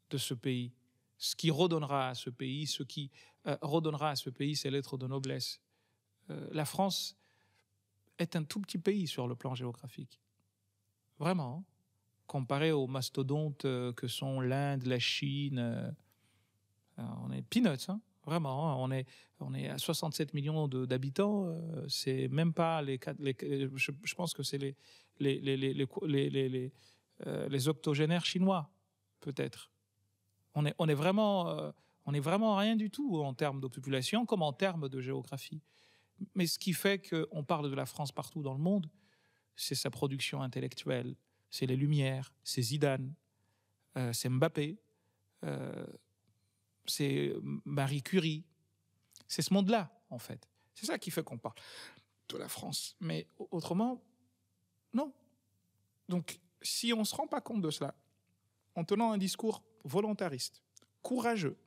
de ce pays, ce qui redonnera à ce pays, ce qui redonnera à ce pays ses lettres de noblesse. La France est un tout petit pays sur le plan géographique. Vraiment, hein, comparé aux mastodontes que sont l'Inde, la Chine, on est peanuts, hein, vraiment. Hein, on est à 67 millions d'habitants. C'est même pas je pense que c'est les octogénaires chinois, peut-être. On est vraiment rien du tout en termes de population comme en termes de géographie. Mais ce qui fait qu'on parle de la France partout dans le monde, c'est sa production intellectuelle, c'est les Lumières, c'est Zidane, c'est Mbappé, c'est Marie Curie. C'est ce monde-là, en fait. C'est ça qui fait qu'on parle de la France. Mais autrement, non. Donc, si on ne se rend pas compte de cela, en tenant un discours volontariste, courageux,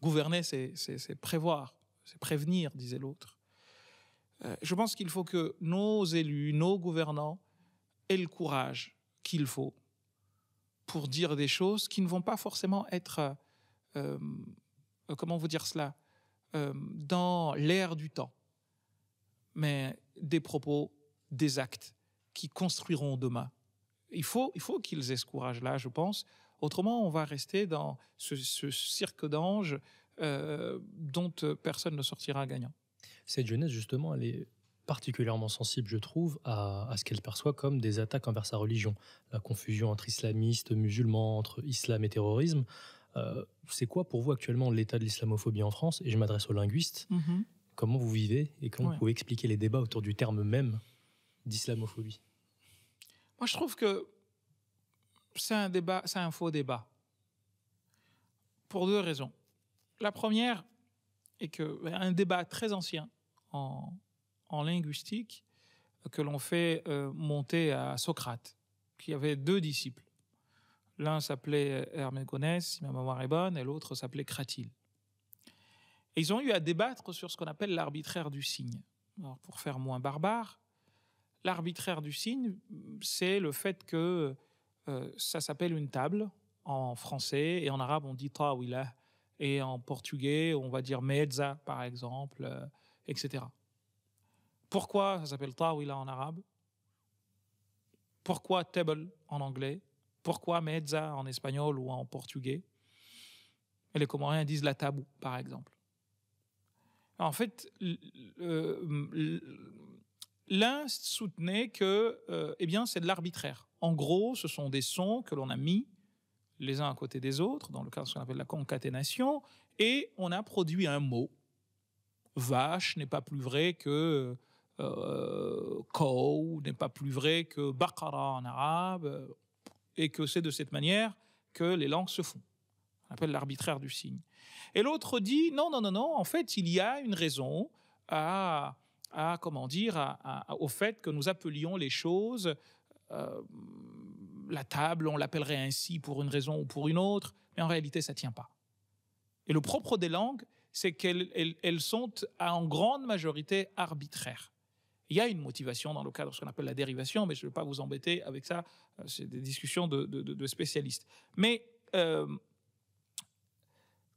gouverner, c'est prévoir, c'est prévenir, disait l'autre. Je pense qu'il faut que nos élus, nos gouvernants aient le courage qu'il faut pour dire des choses qui ne vont pas forcément être, comment vous dire cela, dans l'air du temps, mais des propos, des actes qui construiront demain. Il faut qu'ils aient ce courage-là, je pense. Autrement, on va rester dans ce cirque d'anges dont personne ne sortira gagnant. Cette jeunesse, justement, elle est particulièrement sensible, je trouve, à ce qu'elle perçoit comme des attaques envers sa religion. La confusion entre islamistes, musulmans, entre islam et terrorisme. C'est quoi pour vous actuellement l'état de l'islamophobie en France? Et je m'adresse aux linguistes. Mm-hmm. Comment vous vivez et comment vous pouvez expliquer les débats autour du terme même d'islamophobie? Moi, je trouve que c'est un faux débat. Pour deux raisons. La première est qu'un débat très ancien en linguistique que l'on fait monter à Socrate, qui avait deux disciples. L'un s'appelait Hermégonès, si ma mémoire est bonne, et l'autre s'appelait Cratyle. Et ils ont eu à débattre sur ce qu'on appelle l'arbitraire du signe. Alors, pour faire moins barbare, l'arbitraire du signe, c'est le fait que ça s'appelle une table en français, et en arabe on dit tawila, et en portugais on va dire mezza par exemple, etc. Pourquoi ça s'appelle tawila en arabe? Pourquoi table en anglais? Pourquoi mezza en espagnol ou en portugais? Et les Comoriens disent la tabou, par exemple. En fait, l'un soutenait que eh bien, c'est de l'arbitraire. En gros, ce sont des sons que l'on a mis les uns à côté des autres, dans le cas de ce qu'on appelle la concaténation, et on a produit un mot. Vache n'est pas plus vrai que cow, n'est pas plus vrai que baqara en arabe, et que c'est de cette manière que les langues se font. On appelle l'arbitraire du signe. Et l'autre dit non, en fait, il y a une raison au fait que nous appelions les choses, la table, on l'appellerait ainsi pour une raison ou pour une autre, mais en réalité, ça ne tient pas. Et le propre des langues, c'est qu'elles sont en grande majorité arbitraires. Il y a une motivation dans le cadre de ce qu'on appelle la dérivation, mais je ne vais pas vous embêter avec ça, c'est des discussions de spécialistes. Mais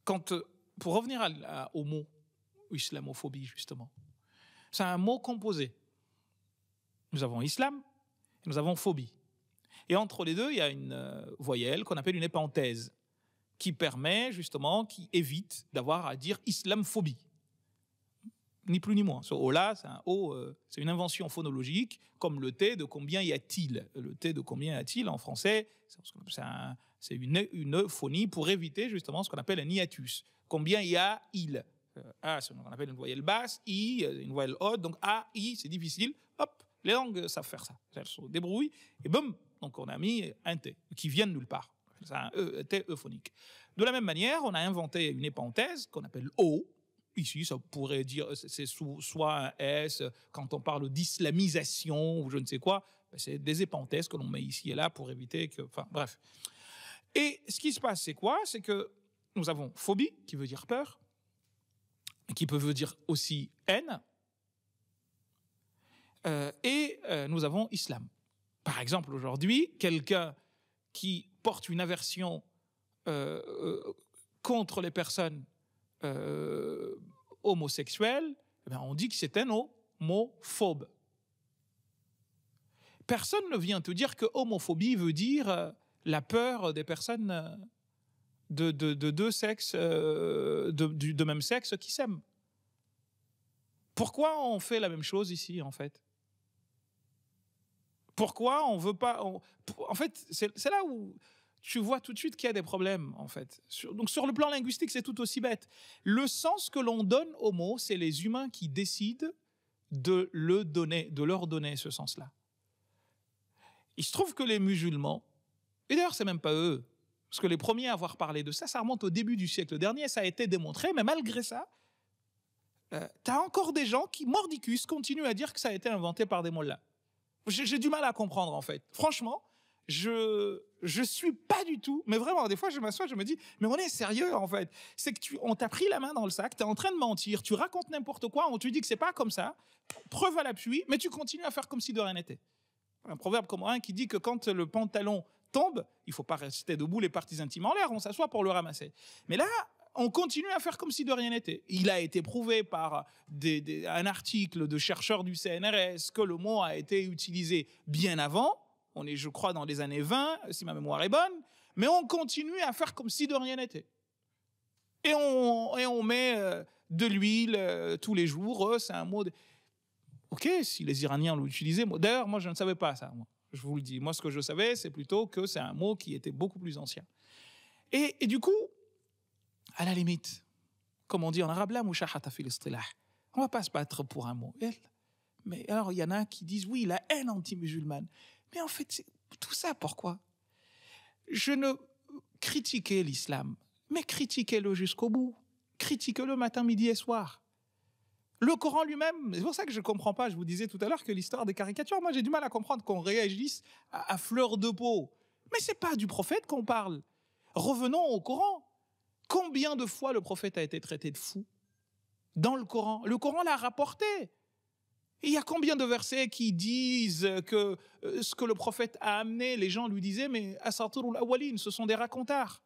pour revenir au mot islamophobie, justement, c'est un mot composé. Nous avons islam et nous avons phobie. Et entre les deux, il y a une voyelle qu'on appelle une épenthèse qui évite d'avoir à dire islamophobie. Ni plus ni moins. Ce O-là, c'est un O, c'est une invention phonologique, comme le T de combien y a-t-il. Le T de combien y a-t-il en français, c'est une phonie pour éviter justement ce qu'on appelle un hiatus. Combien y a-il. A, c'est ce qu'on appelle une voyelle basse, I, une voyelle haute, donc A, I, c'est difficile. Hop, les langues savent faire ça. Elles se débrouillent, et boum, donc on a mis un T, qui vient de nulle part. C'est un T euphonique. De la même manière, on a inventé une épenthèse qu'on appelle O. Ici, ça pourrait dire, c'est soit un S, quand on parle d'islamisation ou je ne sais quoi, c'est des épenthèses que l'on met ici et là pour éviter que... Enfin, bref. Et ce qui se passe, c'est quoi? C'est que nous avons phobie, qui veut dire peur, qui peut dire aussi haine, et nous avons islam. Par exemple, aujourd'hui, quelqu'un qui porte une aversion contre les personnes homosexuelles, eh bien, on dit que c'est un homophobe. Personne ne vient te dire que homophobie veut dire la peur des personnes de deux sexes, de même sexe qui s'aiment. Pourquoi on fait la même chose ici, en fait? Pourquoi on veut pas... En fait, c'est là où tu vois tout de suite qu'il y a des problèmes, en fait. Donc, sur le plan linguistique, c'est tout aussi bête. Le sens que l'on donne aux mots, c'est les humains qui décident de leur donner ce sens-là. Il se trouve que les musulmans, et d'ailleurs, c'est même pas eux, parce que les premiers à avoir parlé de ça, ça remonte au début du siècle dernier, ça a été démontré, mais malgré ça, tu as encore des gens qui, mordicus, continuent à dire que ça a été inventé par des mollahs. J'ai du mal à comprendre, en fait. Franchement, je suis pas du tout, mais vraiment, des fois, je m'assois, je me dis, mais on est sérieux, en fait. C'est que on t'a pris la main dans le sac, tu es en train de mentir, tu racontes n'importe quoi, on te dit que c'est pas comme ça, preuve à l'appui, mais tu continues à faire comme si de rien n'était. Un proverbe comme un qui dit que quand le pantalon tombe, il faut pas rester debout les parties intimes en l'air, on s'assoit pour le ramasser. Mais là, on continue à faire comme si de rien n'était. Il a été prouvé par un article de chercheurs du CNRS que le mot a été utilisé bien avant. On est, je crois, dans les années 20, si ma mémoire est bonne. Mais on continue à faire comme si de rien n'était. Et on met de l'huile tous les jours. C'est un mot... Ok, si les Iraniens l'ont utilisé. D'ailleurs, moi, je ne savais pas ça. Moi. Je vous le dis. Moi, ce que je savais, c'est plutôt que c'est un mot qui était beaucoup plus ancien. Et du coup, à la limite, comme on dit en arabe, la mushahata fil istilah. On ne va pas se battre pour un mot. Mais alors, il y en a qui disent, oui, la haine anti-musulmane. Mais en fait, tout ça, pourquoi? Je ne critiquais l'islam, mais critiquez-le jusqu'au bout. Critiquez-le matin, midi et soir. Le Coran lui-même, c'est pour ça que je ne comprends pas, je vous disais tout à l'heure que l'histoire des caricatures, moi j'ai du mal à comprendre qu'on réagisse à fleur de peau. Mais ce n'est pas du prophète qu'on parle. Revenons au Coran. Combien de fois le prophète a été traité de fou dans le Coran? Le Coran l'a rapporté. Et il y a combien de versets qui disent que ce que le prophète a amené, les gens lui disaient, mais asatirul awwalin, ce sont des racontars.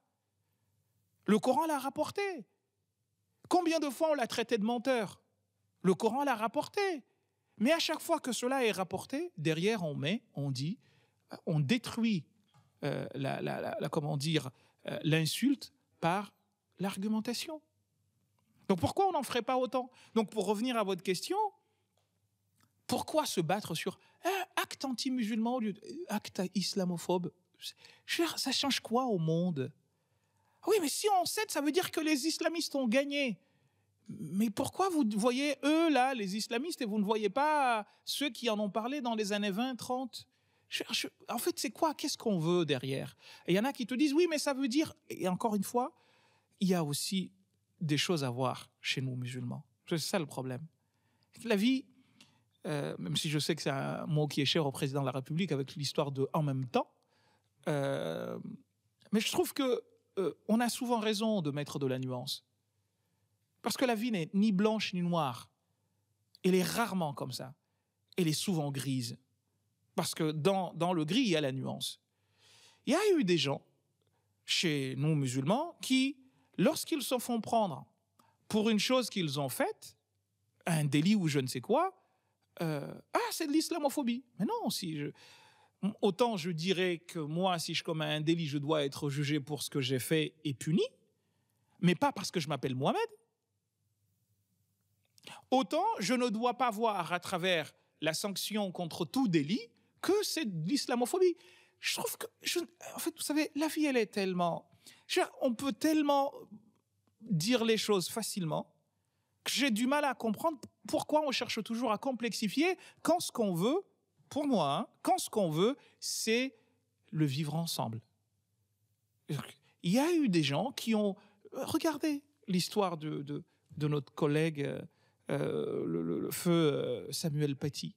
Le Coran l'a rapporté. Combien de fois on l'a traité de menteur? Le Coran l'a rapporté. Mais à chaque fois que cela est rapporté, derrière on dit, on détruit l'insulte par l'argumentation. Donc pourquoi on n'en ferait pas autant? Donc pour revenir à votre question, pourquoi se battre sur acte anti-musulman au lieu d'acte islamophobe? Ça change quoi au monde? Oui, mais si on cède, ça veut dire que les islamistes ont gagné. Mais pourquoi vous voyez eux, là, les islamistes, et vous ne voyez pas ceux qui en ont parlé dans les années 20, 30? En fait, c'est quoi? Qu'est-ce qu'on veut derrière? Et il y en a qui te disent, oui, mais ça veut dire... Et encore une fois, il y a aussi des choses à voir chez nous, musulmans. C'est ça le problème. La vie, même si je sais que c'est un mot qui est cher au président de la République avec l'histoire de « en même temps », mais je trouve qu'on a souvent raison de mettre de la nuance. Parce que la vie n'est ni blanche ni noire. Elle est rarement comme ça. Elle est souvent grise. Parce que dans le gris, il y a la nuance. Il y a eu des gens, chez nous musulmans, qui, lorsqu'ils se font prendre pour une chose qu'ils ont faite, un délit ou je ne sais quoi, c'est de l'islamophobie. Mais non, autant je dirais que moi, si je commets un délit, je dois être jugé pour ce que j'ai fait et puni, mais pas parce que je m'appelle Mohamed. Autant je ne dois pas voir à travers la sanction contre tout délit que c'est de l'islamophobie. Je trouve que, en fait, vous savez, la vie, elle est tellement... On peut tellement dire les choses facilement que j'ai du mal à comprendre pourquoi on cherche toujours à complexifier quand ce qu'on veut, pour moi, hein, quand ce qu'on veut, c'est le vivre ensemble. Il y a eu des gens qui ont... Regardez l'histoire de notre collègue, le feu Samuel Paty.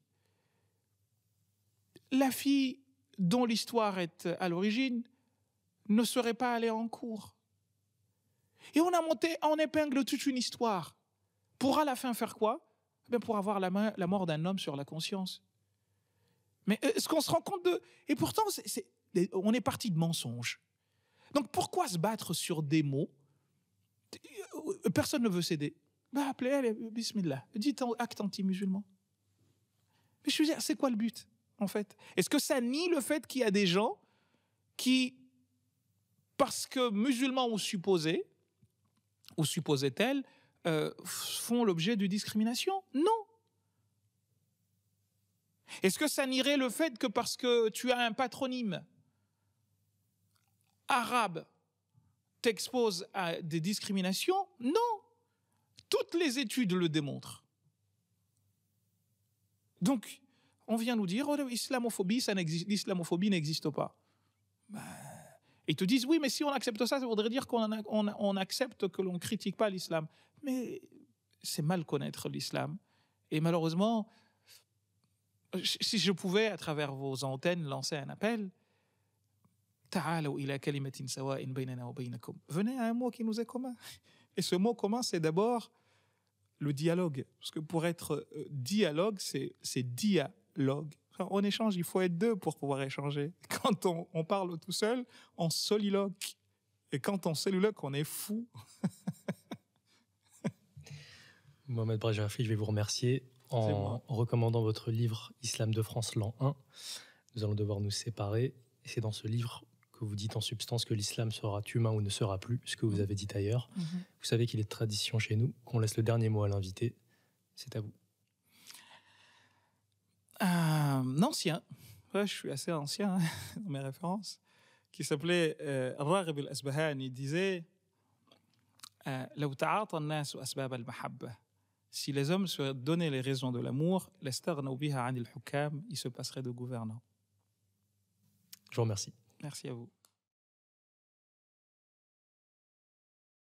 La fille dont l'histoire est à l'origine ne serait pas allée en cours. Et on a monté en épingle toute une histoire. Pour à la fin faire quoi? Pour avoir la mort d'un homme sur la conscience. Mais est-ce qu'on se rend compte de... Et pourtant, on est parti de mensonges. Donc pourquoi se battre sur des mots? Personne ne veut céder. Appelez, allez, bismillah. Dites acte anti-musulman. Mais je veux dire, c'est quoi le but, en fait? Est-ce que ça nie le fait qu'il y a des gens qui, parce que musulmans ou supposés tels, font l'objet de discrimination? Non. Est-ce que ça nierait le fait que parce que tu as un patronyme arabe t'expose à des discriminations? Non. Toutes les études le démontrent. Donc, on vient nous dire, l'islamophobie, l'islamophobie n'existe pas. Ils te disent, oui, mais si on accepte ça, ça voudrait dire qu'on accepte que l'on ne critique pas l'islam. Mais c'est mal connaître l'islam. Et malheureusement, si je pouvais, à travers vos antennes, lancer un appel, venez à un mot qui nous est commun. Et ce mot commun, c'est d'abord le dialogue. Parce que pour être dialogue, c'est dialogue. Enfin, on échange, il faut être deux pour pouvoir échanger. Quand on parle tout seul, on soliloque. Et quand on soliloque, on est fou. Mohamed Brajafi, je vais vous remercier en recommandant votre livre Islam de France, l'an 1. Nous allons devoir nous séparer. Et c'est dans ce livre que vous dites en substance que l'islam sera humain ou ne sera plus, ce que vous avez dit ailleurs. Vous savez qu'il est de tradition chez nous qu'on laisse le dernier mot à l'invité. C'est à vous. Ancien. Ouais, je suis assez ancien dans mes références. Qui s'appelait Raghib al-Asbahani. Il disait لو تعاطى الناس أسباب المحبة. Si les hommes se donnaient les raisons de l'amour, لاستغنوا بها عن الحكام, il se passerait de gouvernants. Je vous remercie. Merci à vous.